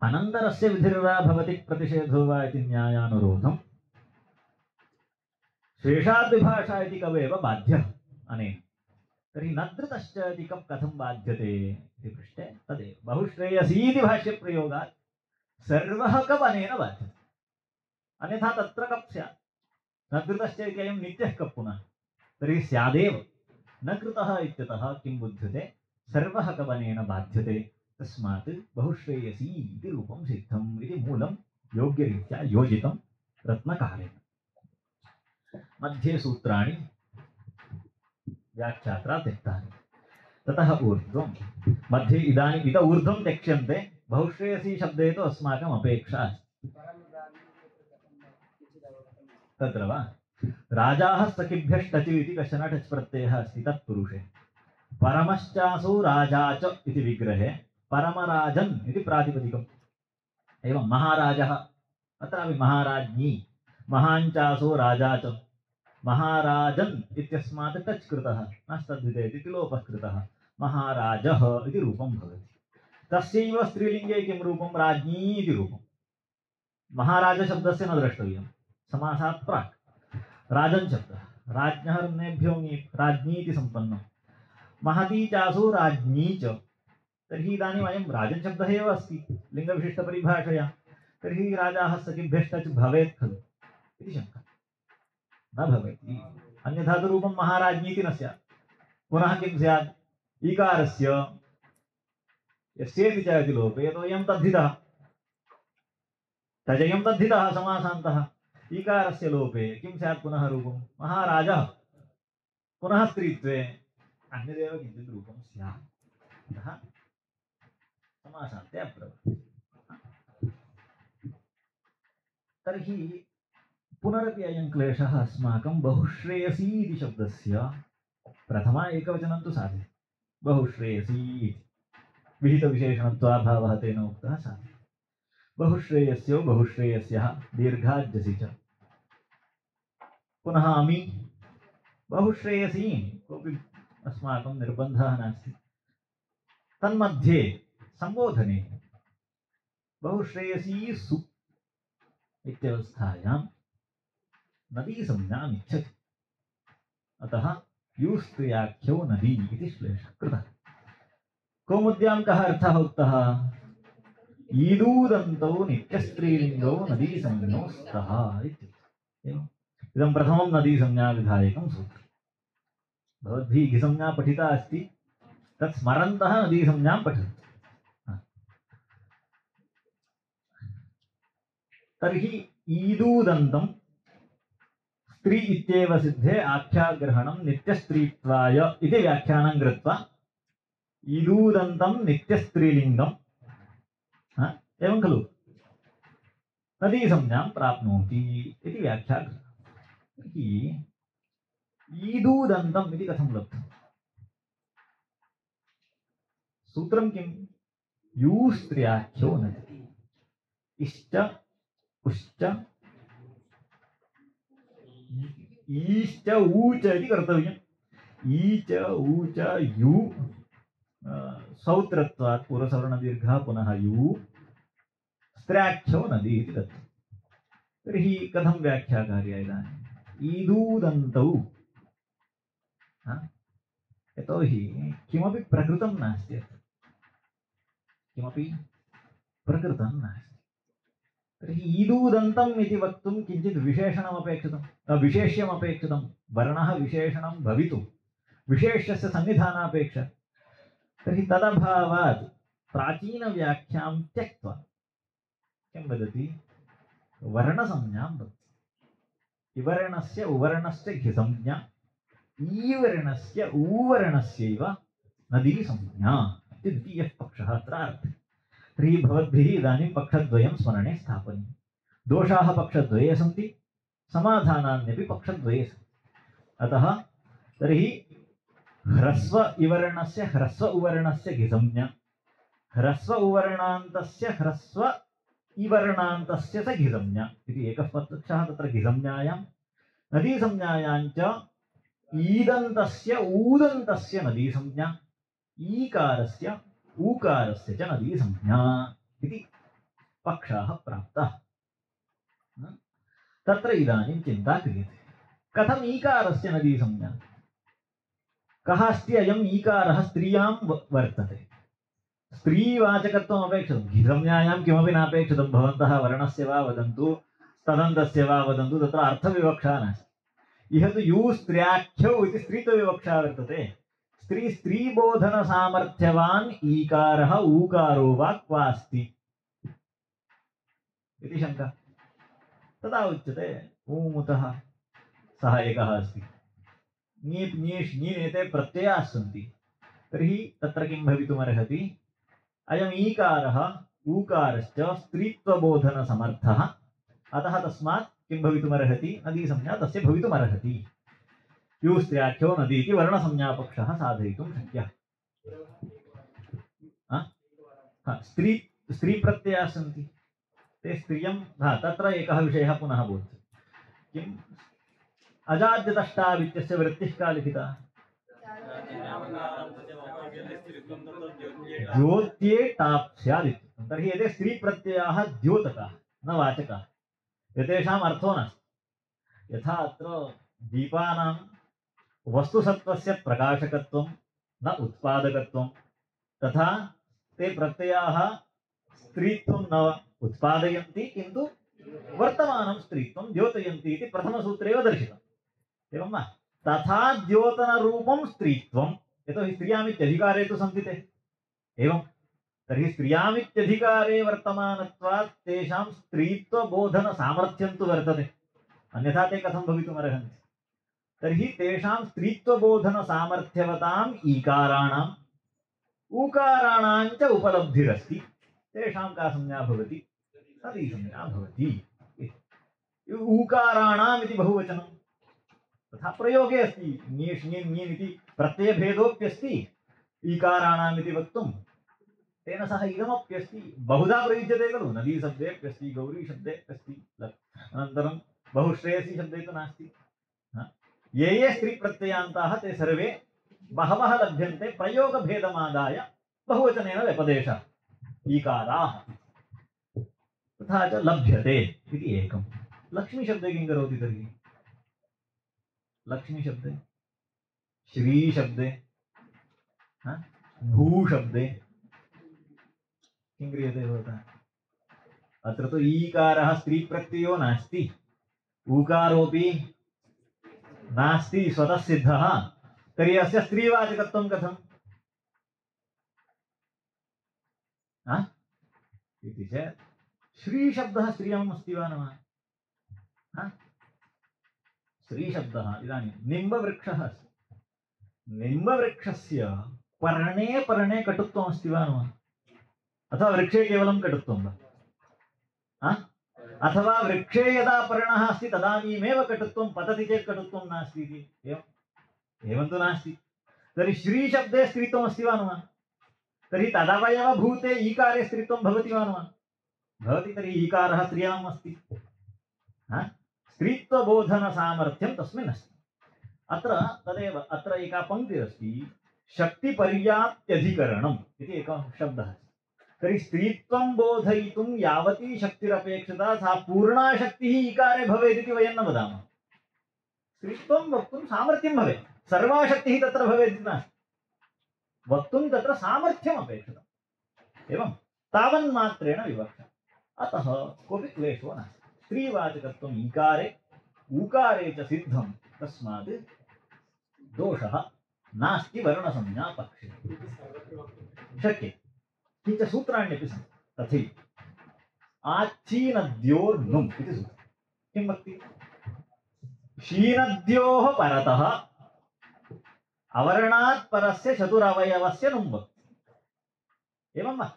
अनन्तरस्य विधिर्वा भवति प्रतिषेधो वा इति न्यायानुरोधं शेषाद्विभाषा इति कवेव बाध्यः अनेन। तर्हि नदृतश्च इति कं कथं बाध्यते इति पृष्टे तदेव बहुश्रेयसीति भाष्यप्रयोगात् सर्वः कप् अनेन बाध्यते। अन्यथा तत्र कप् स्यात्। नदृतश्च इति अयं नित्यः कप् पुनः तर्हि स्यादेव। न कृतः इत्यतः किं बुध्यते? सर्वः कप् अनेन बाध्यते। तस्मात् बहुश्रेयसी इति रूपं सिद्धम् इति मूलं योग्यरीत्या योजितं रत्नकारेण। मध्ये सूत्राणि व्याख्यात्रा त्यक्तानि। ततः ऊर्ध्वं मध्ये इदानीम् इत ऊर्ध्वं त्यक्ष्यन्ते। बहुश्रेयसी शब्दे तु अस्माकम् अपेक्षा अस्ति। तत्र वा राजाः सखिभ्यश्टचि इति कश्चन टच् प्रत्ययः अस्ति तत्पुरुषे। परमश्चासौ राजा च इति विग्रहे परमराजन् इति प्रातिपदिकम्। एवं महाराजः, अत्रापि महाराज्ञी, महाञ्चासो राजा च, महाराजन् इत्यस्मात् टच् कृतः नास्तद्धिते इति लोपः कृतः, महाराजः इति रूपं भवति। तस्यैव स्त्रीलिङ्गे किं रूपं? राज्ञी इति रूपं। महाराजशब्दस्य न द्रष्टव्यं, समासात् प्राक् राजन् शब्दः, राज्ञः ऋन्नेभ्यो राज्ञी इति सम्पन्नं। महती चासु राज्ञी च, तर्हि इदानीम् अयं राजन् शब्दः एव अस्ति लिङ्गविशिष्टपरिभाषया। तर्हि राजाः सखिभ्यश्च भवेत् खलु इति शङ्का। न भवति, अन्यथा तु रूपं महाराज्ञी इति न स्यात्। पुनः किं स्यात्? ईकारस्य यस्येति च इति लोपे यतोऽयं तद्धितः, तजयं तद्धितः समासान्तः। ईकारस्य लोपे किं स्यात्? पुनः रूपं महाराजः, पुनः स्त्रीत्वे अन्यदेव किञ्चित् रूपं स्यात्। अतः समासान्ते अप्रवृत्ति। तर्हि पुनरपि अयं क्लेशः अस्माकं बहुश्रेयसी इति शब्दस्य प्रथमा एकवचनं तु साधयति। बहुश्रेयसी इति विहितविशेषणत्वाभावः तेन उक्तः साधयति। बहुश्रेयस्यो बहुश्रेयस्यः दीर्घाद्यसि च पुनः अमि बहुश्रेयसी कोऽपि अस्माकं निर्बन्धः नास्ति। तन्मध्ये संबोधने बहुश्रेयसी सु इत्यवस्थायां नदीसंज्ञाम् इच्छति। अतः यूस्त्रियाख्यो नदी इति श्लेषः कृतः। कौमुद्यां कः अर्थः उक्तः? ईदूदन्तौ नित्यस्त्रीलिङ्गौ नदीसंज्ञौ स्तः इत्युक्तम्। एवम् इदं प्रथमं नदीसंज्ञाविधायकं सूत्रम्। भवद्भिः घिसंज्ञा पठिता अस्ति, तत् स्मरन्तः नदीसंज्ञां पठन्तु। तर्हि ईदूदन्तं स्त्री इत्येव सिद्धे आख्याग्रहणं नित्यस्त्रीत्वाय इति व्याख्यानं कृत्वा ईदूदन्तं नित्यस्त्रीलिङ्गं एवं खलु नदीसंज्ञां प्राप्नोति इति व्याख्या कृता। तर्हि ईदूदन्तम् इति कथं लब्धम्? सूत्रं किं? यूस्त्र्याख्यो नदी। इश्च उश्च ईश्च ऊच इति कर्तव्यम्। ईच ऊच यू सौत्रत्वात् पूर्वसवर्णदीर्घः पुनः यू स्त्र्याख्यो नदी इति दत्तम्। तर्हि कथं व्याख्या कार्या इदानीम्? ईदूदन्तौ यतोहि किमपि प्रकृतं नास्ति, किमपि प्रकृतं नास्ति। तर्हि ईदूदन्तम् इति वक्तुं किञ्चित् विशेषणमपेक्षितं, विशेष्यमपेक्षितं। वर्णः विशेषणं भवितुं विशेष्यस्य सन्निधानापेक्षा। तर्हि तदभावात् प्राचीनव्याख्यां त्यक्त्वा किं वदति? वर्णसंज्ञां वदति। इवर्णस्य उवर्णस्य घिसंज्ञा, ईवर्णस्य ऊवर्णस्यैव नदीसंज्ञा इति द्वितीयः पक्षः अत्र आरभ्यते। तर्हि भवद्भिः इदानीं पक्षद्वयं स्मरणे स्थापनीयं। दोषाः पक्षद्वये सन्ति, समाधानान्यपि पक्षद्वये सन्ति। अतः तर्हि ह्रस्व इवर्णस्य ह्रस्व उवर्णस्य घिसंज्ञा, ह्रस्व उवर्णान्तस्य ह्रस्व इवर्णान्तस्य च घिसंज्ञा इति एकः पक्षः तत्र घिसंज्ञायां। नदीसंज्ञायां च ईदन्तस्य ऊदन्तस्य नदीसंज्ञा, ईकारस्य ऊकारस्य च नदीसंज्ञा इति पक्षाः प्राप्ताः। तत्र इदानीं चिन्ता क्रियते, कथम् ईकारस्य नदीसंज्ञा? कः अस्ति अयम् ईकारः? स्त्रियां वर्तते। स्त्रीवाचकत्वम् अपेक्षितं। घिसंज्ञायां किमपि नापेक्षितं। भवन्तः वर्णस्य वा वदन्तु, तदन्तस्य वा वदन्तु, तत्र अर्थविवक्षा नास्ति। इह तु यूस्त्र्याख्यौ इति स्त्रीत्वविवक्षा वर्तते। स्त्रीबोधनसामर्थ्यवान् ईकारः ऊकारो वा क्वास्ति इति शङ्का। तदा उच्यते ऊमुतः सः एकः अस्ति। ङीप् ङीष् ङीन् एते प्रत्ययाः सन्ति। तर्हि तत्र किं भवितुमर्हति? अयम् ईकारः ऊकारश्च स्त्रीत्वबोधनसमर्थः। अतः तस्मात् किं भवितुमर्हति? नदीसंज्ञा तस्य भवितुमर्हति। यूस्त्र्याख्यो नदी इति वर्णसंज्ञापक्षः साधयितुं शक्यः। स्त्रीप्रत्ययाः सन्ति, ते स्त्रियं। तत्र एकः विषयः पुनः बोध्यते। किम्? अजाद्यतष्टाव् इत्यस्य वृत्तिः का लिखिता? द्योत्ये टाप् स्यात् इत्युक्तं। तर्हि एते स्त्रीप्रत्ययाः द्योतकाः न वाचकाः, एतेषाम् अर्थो नास्ति। यथा अत्र दीपानां वस्तुसत्त्वस्य प्रकाशकत्वं न उत्पादकत्वं, तथा ते प्रत्ययाः स्त्रीत्वं न उत्पादयन्ति किन्तु वर्तमानं स्त्रीत्वं द्योतयन्ति इति प्रथमसूत्रे एव दर्शितम्। एवं वा? तथा द्योतनरूपं स्त्रीत्वं, यतोहि स्त्रियामित्यधिकारे तु सन्ति ते। एवं तर्हि स्त्रियामित्यधिकारे वर्तमानत्वात् तेषां स्त्रीत्वबोधनसामर्थ्यं तु वर्तते, अन्यथा ते कथं भवितुमर्हन्ति? तर्हि तेषां स्त्रीत्वबोधनसामर्थ्यवताम् ईकाराणां ऊकाराणां च उपलब्धिरस्ति तेषां का संज्ञा भवति नदी संज्ञा भवति ऊकाराणाम् इति बहुवचनं तथा प्रयोगे अस्ति ङीष् ङीन् ङीन् इति प्रत्ययभेदोऽप्यस्ति ईकाराणाम् इति वक्तुं तेन सह इदमप्यस्ति बहुधा प्रयुज्यते खलु नदी शब्देऽप्यस्ति गौरी शब्देऽप्यस्ति अनन्तरं बहुश्रेयसी शब्दे तु नास्ति ये ये स्त्रीप्रत्ययान्ताः ते सर्वे बहवः लभ्यन्ते प्रयोगभेदमादाय बहुवचनेन व्यपदेशः ईकाराः तथा च लभ्यते इति एकं लक्ष्मीशब्दे किं करोति तर्हि लक्ष्मीशब्दे श्रीशब्दे भूशब्दे किं क्रियते भवतः अत्र तु ईकारः स्त्रीप्रत्ययो नास्ति ऊकारोऽपि नास्ति स्वतः सिद्धः तर्हि अस्य स्त्रीवाचकत्वं कथम् इति चेत् श्रीशब्दः स्त्रियम् अस्ति वा न वा श्रीशब्दः इदानीं निम्बवृक्षः अस्ति निम्बवृक्षस्य पर्णे पर्णे कटुत्वम् अस्ति वा न वा अथवा वृक्षे केवलं कटुत्वं वा अथवा वृक्षे यदा पर्णः अस्ति तदानीमेव कटुत्वं पतति चेत् कटुत्वं नास्ति इति एवं तु नास्ति तर्हि श्रीशब्दे स्त्रीत्वम् अस्ति वा न वा तर्हि तदवयवभूते ईकारे स्त्रीत्वं भवति वा न वा भवति तर्हि ईकारः स्त्रियाम् अस्ति स्त्रीत्वबोधनसामर्थ्यं तस्मिन् अस्ति अत्र तदेव अत्र एका पङ्क्तिरस्ति शक्तिपर्याप्त्यधिकरणम् इति एकः शब्दः अस्ति तर्हि स्त्रीत्वं बोधयितुं यावती शक्तिरपेक्षिता सा पूर्णा शक्तिः ईकारे भवेत् इति वयं न वदामः स्त्रीत्वं वक्तुं सामर्थ्यं भवेत् सर्वा शक्तिः तत्र भवेत् इति नास्ति वक्तुं तत्र सामर्थ्यम् अपेक्षितम् एवं तावन्मात्रेण विवक्षा अतः कोऽपि क्लेशो नास्ति स्त्रीवाचकत्वम् ईकारे ऊकारे च सिद्धं तस्मात् दोषः नास्ति वर्णसंज्ञापक्षे शक्यते किञ्च सूत्राण्यपि सन्ति तथैव आच्छीनद्योर्नुम् इति सूत्रं किं वक्ति शीनद्योः परतः अवर्णात् परस्य चतुरवयवस्य नुं वक्ति एवं वा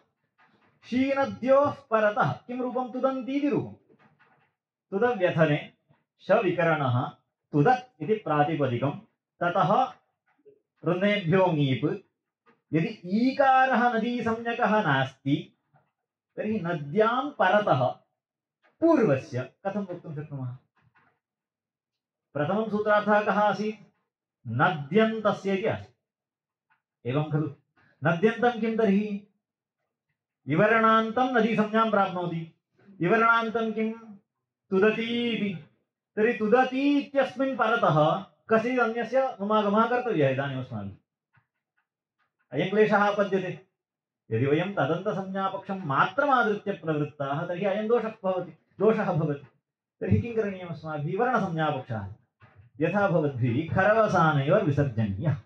शीनद्योः परतः किं रूपं तुदन्तीति रूपं तुदव्यथने शविकरणः तुदत् इति प्रातिपदिकं ततः ऋन्नेभ्यो ङीप् यदि ईकारः नदीसंज्ञकः नास्ति तर्हि नद्यां परतः पूर्वस्य कथं वक्तुं शक्नुमः प्रथमं सूत्रार्थः कः आसीत् नद्यन्तस्य इति आसीत् एवं खलु नद्यन्तं किं तर्हि इवर्णान्तं नदीसंज्ञां प्राप्नोति इवर्णान्तं किं तुदति इति तर्हि तुदति इत्यस्मिन् परतः कश्चित् अन्यस्य नुमागमः कर्तव्यः इदानीम् अस्माभिः अयं क्लेशः आपद्यते यदि वयं तदन्तसंज्ञापक्षं मात्रमादृत्य प्रवृत्ताः तर्हि अयं दोषः भवति तर्हि किं करणीयम् अस्माभिः वर्णसंज्ञापक्षः यथा भवद्भिः खरवसानयोर्विसर्जनीयः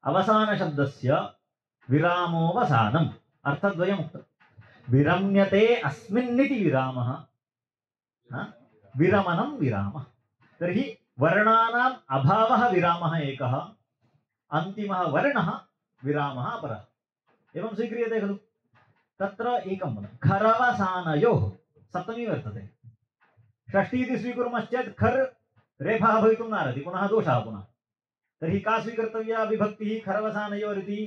अवसानशब्दस्य विरामोऽवसानम् अर्थद्वयम् उक्तम् विरम्यते अस्मिन्निति विरामः विरमणं विरामः तर्हि वर्णानाम् अभावः विरामः एकः अन्तिमः वर्णः विरामः अपरः एवं स्वीक्रियते खलु तत्र एकं वदन् खरवसानयोः सप्तमी वर्तते षष्ठी इति स्वीकुर्मश्चेत् खर् रेफः भवितुं नार्हति पुनः दोषः पुनः तर्हि का स्वीकर्तव्या विभक्तिः खरवसानयोरिति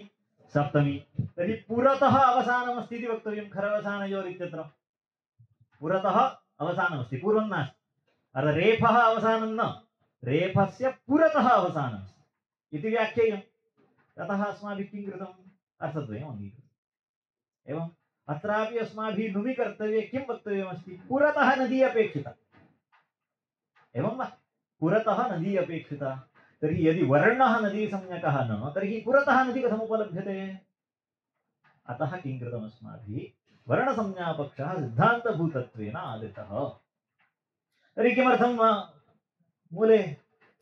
सप्तमी तर्हि पुरतः अवसानमस्ति इति वक्तव्यं खरवसानयोरित्यत्र पुरतः अवसानमस्ति पूर्वं नास्ति अर्थात् रेफः अवसानं न रेफस्य पुरतः अवसानमस्ति इति व्याख्येयं ततः अस्माभिः किं कृतम् अर्थद्वयम् अङ्गीकृतम् एवम् अत्रापि अस्माभिः नुमि कर्तव्ये किं वक्तव्यमस्ति पुरतः नदी अपेक्षिता एवं वा पुरतः नदी अपेक्षिता तर्हि यदि वर्णः नदीसंज्ञकः न तर्हि पुरतः नदी कथम् उपलभ्यते अतः किं कृतम् अस्माभिः वर्णसंज्ञापक्षः सिद्धान्तभूतत्वेन आदृतः तर्हि किमर्थं मूले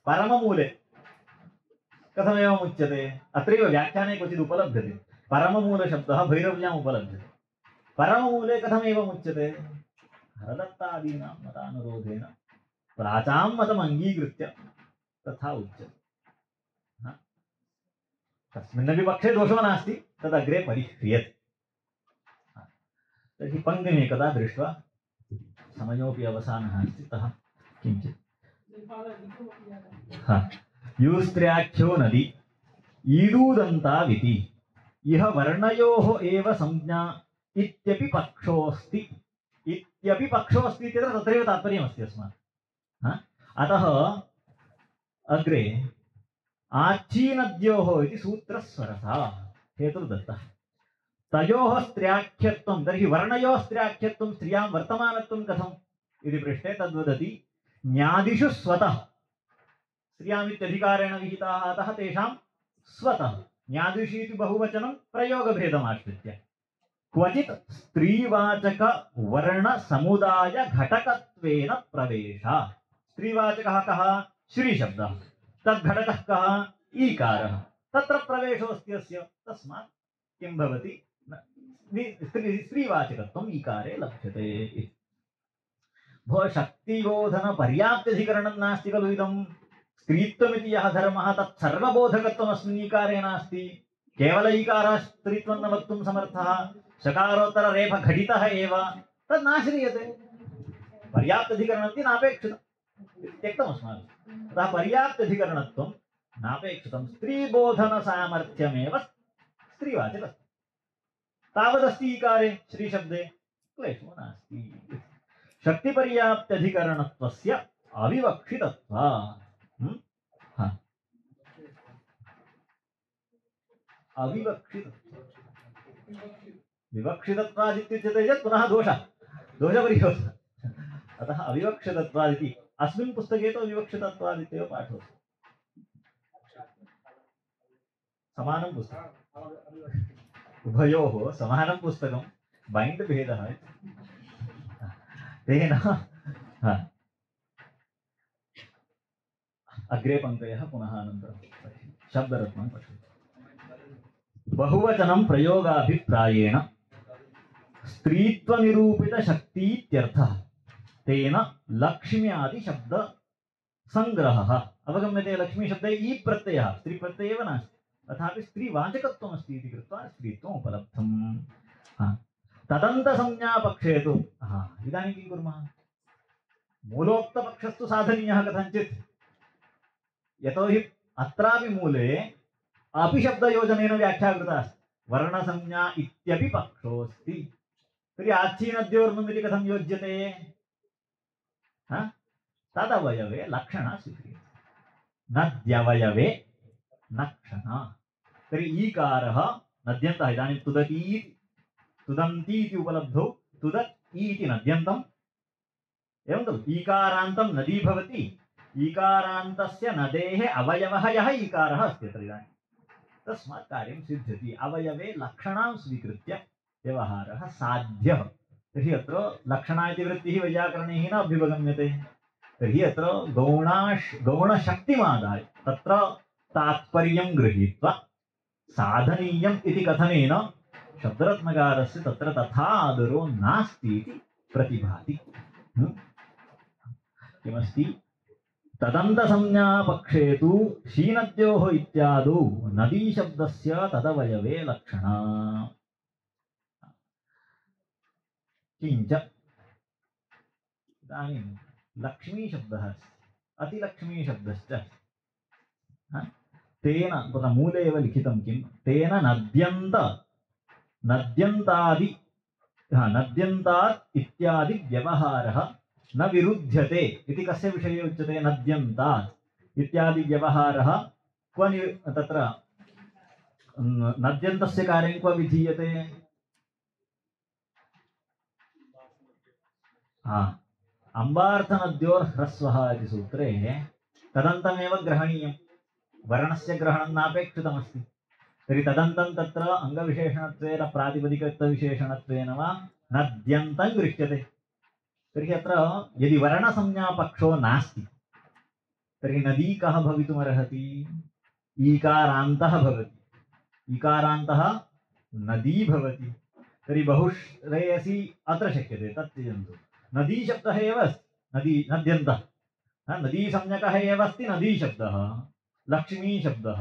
परममूले कथमेवम् उच्यते अत्रैव व्याख्याने क्वचित् उपलभ्यते परममूलशब्दः भैरव्याम् उपलभ्यते परममूले कथमेवम् उच्यते हरदत्तादीनां मतानुरोधेन प्राचां मतम् अङ्गीकृत्य तथा उच्यते तस्मिन्नपि पक्षे दोषो नास्ति, तदग्रे परिह्रियते। तर्हि पङ्क्तिमेकदा दृष्ट्वा समयोपि अवसानः अस्ति, अतः किञ्चित् यूस्त्र्याख्यो नदी ईडूदन्ताविति इह वर्णयोः एव संज्ञा इत्यपि पक्षोऽस्ति। इत्यपि पक्षोऽस्ति इत्यत्र तत्रैव तात्पर्यमस्ति अस्माकम्। अतः अग्रे आच्छीनद्योः इति सूत्रस्वरः हेतुर्दत्तः। तयोः स्त्र्याख्यत्वं, तर्हि वर्णयोः स्त्र्याख्यत्वं स्त्रियां वर्तमानत्वं कथम् इति पृष्टे तद्वदति न्यादिषु स्वतः। स्त्रियामित्यधिकारेण विहिताः, अतः तेषां स्वतः। न्यादिषु इति बहुवचनं प्रयोगभेदमाश्रित्य। क्वचित् स्त्रीवाचक वर्णसमुदाय घटकत्वेन प्रवेशः। स्त्रीवाचकः कः? श्रीशब्दः। तद्घटकः कः? ईकारः। तत्र प्रवेशोऽस्ति अस्य, तस्मात् किं भवति? स्त्रीवाचकत्वम् ईकारे लभ्यते इति। भो शक्तिबोधन पर्याप्त्यधिकरणं नास्ति खलु इदं? स्त्रीत्वमिति यः धर्मः तत् सर्वबोधकत्वम् अस्मिन् ईकारे नास्ति। केवल ईकारः स्त्रीत्वं न वक्तुं समर्थः, शकारोत्तर रेफ घटितः एव, तद् नाश्रीयते। पर्याप्त्यधिकरणमिति नापेक्षितम् त्यक्तम् अस्माभिः। अतः पर्याप्त्यधिकरणत्वं नापेक्षितं। स्त्रीबोधनसामर्थ्यमेव स्त्रीवाचकः तावदस्ति ईकारे श्रीशब्दे, क्लेशो नास्ति। शक्तिपर्याप्त्यधिकरणत्वस्य अविवक्षितत्वात्। विवक्षितत्वादित्युच्यते चेत् पुनः दोषपरियोगः। अतः अविवक्षितत्वादिति अस्मिन् पुस्तके तु विवक्षितत्वादित्येव पाठोऽस्ति। समानं पुस्तकम्, उभयोः समानं पुस्तकं, बैण्ड् भेदः तेन। अग्रे पङ्क्तयः पुनः अनन्तरं शब्दरत्नं पश्यतु। बहुवचनं प्रयोगाभिप्रायेण स्त्रीत्वनिरूपितशक्तीत्यर्थः। तेन लक्ष्म्यादिशब्दसङ्ग्रहः अवगम्यते। लक्ष्मीशब्दे ई प्रत्ययः, स्त्रीप्रत्ययः एव नास्ति, तथापि स्त्रीवाचकत्वमस्ति इति कृत्वा स्त्रीत्वम् उपलब्धम्। तदन्तसंज्ञापक्षे तु इदानीं किं कुर्मः? मूलोक्तपक्षस्तु साधनीयः कथञ्चित्। यतोहि अत्रापि मूले अपिशब्दयोजनेन व्याख्या कृता अस्ति। वर्णसंज्ञा इत्यपि पक्षोऽस्ति। तर्हि आच्छीनद्योर्नुमिति कथं योज्यते? तदवयवे लक्षणा स्वीक्रियते, नद्यवयवे लक्षणा। तर्हि ईकारः नद्यन्तः। इदानीं तुदती तुदन्ती इति उपलब्धौ तुदत् इति नद्यन्तम्। एवं खलु? ईकारान्तं नदी भवति। ईकारान्तस्य नदेः अवयवः यः ईकारः अस्ति अत्र इदानीं, तस्मात् कार्यं सिद्ध्यति। अवयवे लक्षणां स्वीकृत्य व्यवहारः साध्यः। तर्हि अत्र लक्षणा इति वृत्तिः वैयाकरणैः न अभ्युपगम्यते। तर्हि अत्र गौणशक्तिमादाय तत्र तात्पर्यं गृहीत्वा साधनीयम् इति कथनेन शब्दरत्नकारस्य तत्र तथा आदरो नास्ति इति प्रतिभाति। किमस्ति? तदन्तसंज्ञापक्षे तु शीनद्योः इत्यादौ नदीशब्दस्य तदवयवे लक्षणा। किञ्च इदानीं लक्ष्मीशब्दः अस्ति, अतिलक्ष्मीशब्दश्च अस्ति। तेन मूले एव लिखितं किं? तेन नद्यन्तात् इत्यादि व्यवहारः न विरुध्यते इति कस्य विषये उच्यते? नद्यन्तात् इत्यादि व्यवहारः क्व तत्र नद्यन्तस्य कार्यं क्व विधीयते? अम्बार्थनद्योर्ह्रस्वः इति सूत्रे तदन्तमेव ग्रहणीयं। वर्णस्य ग्रहणं नापेक्षितमस्ति। तर्हि तदन्तं तत्र अङ्गविशेषणत्वेन प्रातिपदिकत्वविशेषणत्वेन वा नद्यन्तं गृह्यते। तर्हि अत्र यदि वर्णसंज्ञापक्षो नास्ति तर्हि नदी कः भवितुमर्हति? ईकारान्तः भवति। ईकारान्तः नदी भवति। तर्हि बहुश्रेयसी अत्र शक्यते। तत् त्यजन्तु। नदीशब्दः एव अस्ति, नदी नद्यन्तः। नदीसंज्ञकः एव अस्ति नदीशब्दः, लक्ष्मीशब्दः।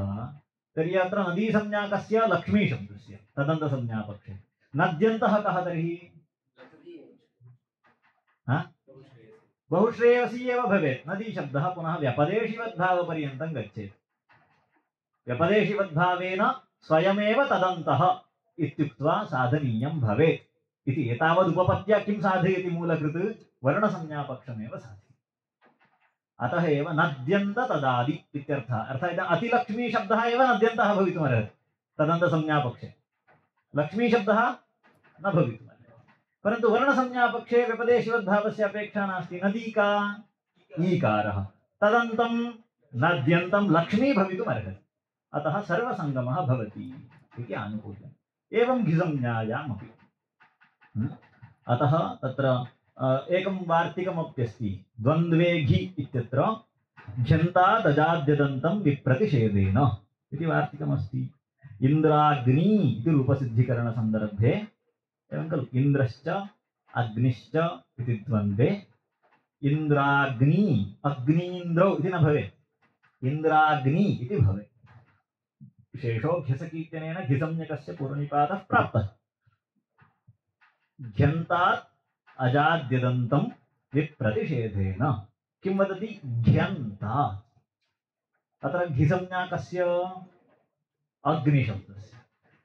तर्हि अत्र नदीसंज्ञा कस्य लक्ष्मीशब्दस्य तदन्तसंज्ञापक्षे नद्यन्तः कः तर्हि बहुश्रेयसी एव भवेत् नदीशब्दः पुनः व्यपदेशिवद्भावपर्यन्तं गच्छेत् व्यपदेशिवद्भावेन स्वयमेव तदन्तः इत्युक्त्वा साधनीयं भवेत् इति एतावदुपपत्या किं साधयति मूलकृत् वर्णसंज्ञापक्षमेव साधयति अतः एव नद्यन्त तदादि इत्यर्थः अर्थात् अतिलक्ष्मी शब्दः एव नद्यन्तः भवितुमर्हति तदन्तसंज्ञापक्षे लक्ष्मी शब्दः न भवितुमर्हति परन्तु वर्णसंज्ञापक्षे व्यपदेशिवद्भावस्य अपेक्षा नास्ति नदी का ईकारः तदन्तं नद्यन्तं लक्ष्मी भवितुमर्हति अतः सर्वसङ्गमः भवति इति आनुकूल्यम् एवं घिसंज्ञायामपि अतः तत्र एकं वार्तिकमप्यस्ति द्वन्द्वे घि इत्यत्र घ्यन्तादजाद्यदन्तं विप्रतिषेधेन इति वार्तिकमस्ति इन्द्राग्नि इति रूपसिद्धिकरणसन्दर्भे एवं खलु इन्द्रश्च अग्निश्च इति द्वन्द्वे इन्द्राग्नि अग्नीन्द्रौ इति न भवेत् इन्द्राग्नि इति भवेत् विशेषो घ्यसकीत्यनेन घिसंज्ञकस्य पूर्वनिपातः प्राप्तः घ्यन्तात् अजाद्यदन्तं विप्रतिषेधेन किं वदति घ्यन्ता अत्र घिसंज्ञा कस्य अग्निशब्दस्य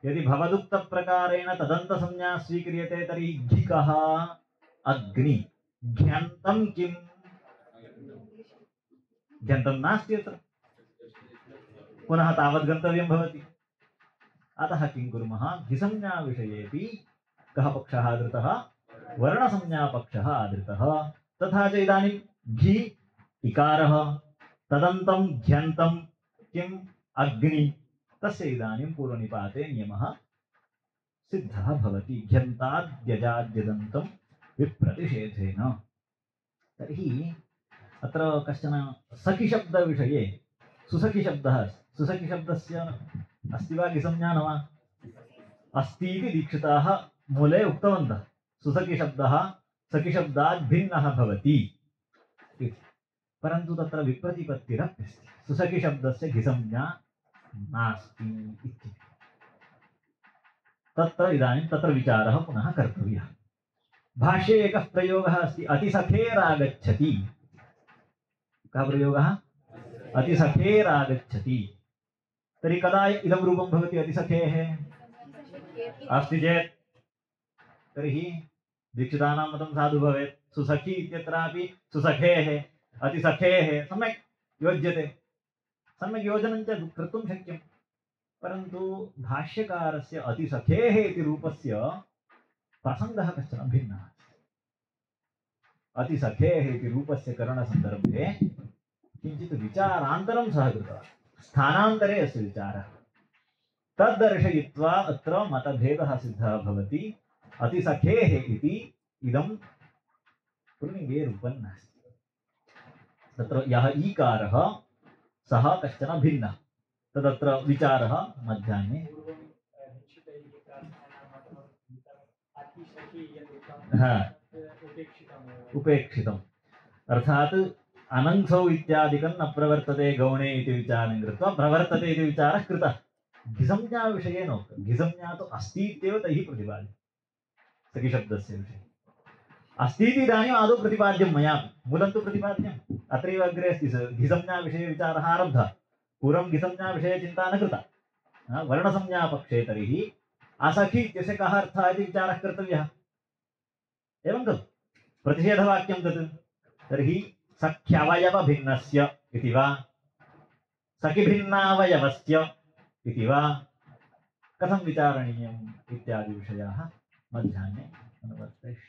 यदि भवदुक्तप्रकारेण तदन्तसंज्ञा स्वीक्रियते तर्हि घिकः अग्नि घ्यन्तं किम् घ्यन्तं नास्ति अत्र पुनः तावद् गन्तव्यं भवति अतः किं कुर्मः घिसंज्ञाविषयेऽपि कः पक्षः आदृतः वर्णसंज्ञापक्षः आदृतः तथा च इदानीं घि इकारः तदन्तं घ्यन्तं किम् अग्नि तस्य इदानीं पूर्वनिपाते नियमः सिद्धः भवति घ्यन्ताद्यजाद्यदन्तं विप्रतिषेधेन तर्हि अत्र कश्चन सखिशब्दविषये सुसखिशब्दः सुसखिशब्दस्य अस्ति वा घिसंज्ञा न वा अस्ति इति दीक्षिताः मूले उक्तवन्तः सुसखिशब्दः सखिशब्दात् भिन्नः भवति इति परन्तु तत्र विप्रतिपत्तिरप्यस्ति सुसखिशब्दस्य घिसंज्ञा नास्ति इति तत्र इदानीं तत्र विचारः पुनः कर्तव्यः भाष्ये एकः प्रयोगः अस्ति अतिसखेरागच्छति कः प्रयोगः अतिसखेरागच्छति तर्हि कदा इदं रूपं भवति अतिसखेः अस्ति चेत् तर्हि दीक्षितानां मतं साधु भवेत् सुसखी इत्यत्रापि सुसखेः अतिसखेः सम्यक् योज्यते सम्यक् योजनं च कर्तुं शक्यं परन्तु भाष्यकारस्य अतिसखेः इति रूपस्य प्रसङ्गः कश्चन भिन्नः अतिसखेः इति रूपस्य करणसन्दर्भे किञ्चित् विचारान्तरं सः कृतवान् स्थानान्तरे अस्य विचारः तद्दर्शयित्वा अत्र मतभेदः सिद्धः भवति अतिसखेः इति इदं पुल्लिङ्गे रूपं नास्ति तत्र यः ईकारः सः कश्चन भिन्नः तदत्र विचारः मध्याह्ने उपेक्षितम् अर्थात् अनङ्सौ इत्यादिकं न प्रवर्तते गौणे इति विचारं कृत्वा प्रवर्तते इति विचारः कृतः घिसंज्ञाविषये नोक्तं घिसंज्ञा तु अस्ति इत्येव तैः प्रतिपाद्यते सखिशब्दस्य विषये अस्ति इति इदानीम् आदौ प्रतिपाद्यं मया मूलं तु प्रतिपाद्यम् अत्रैव अग्रे अस्ति घिसंज्ञाविषये विचारः आरब्धः पूर्वं घिसंज्ञाविषये चिन्ता न कृता वर्णसंज्ञापक्षे तर्हि असखि इत्यस्य कः अर्थः इति विचारः कर्तव्यः एवं खलु प्रतिषेधवाक्यं तत् तर्हि सख्यवयवभिन्नस्य इति वा सखिभिन्नावयवस्य इति वा कथं विचारणीयम् इत्यादि विषयाः मध्याह्ने अनुवर्तयिष्यामः।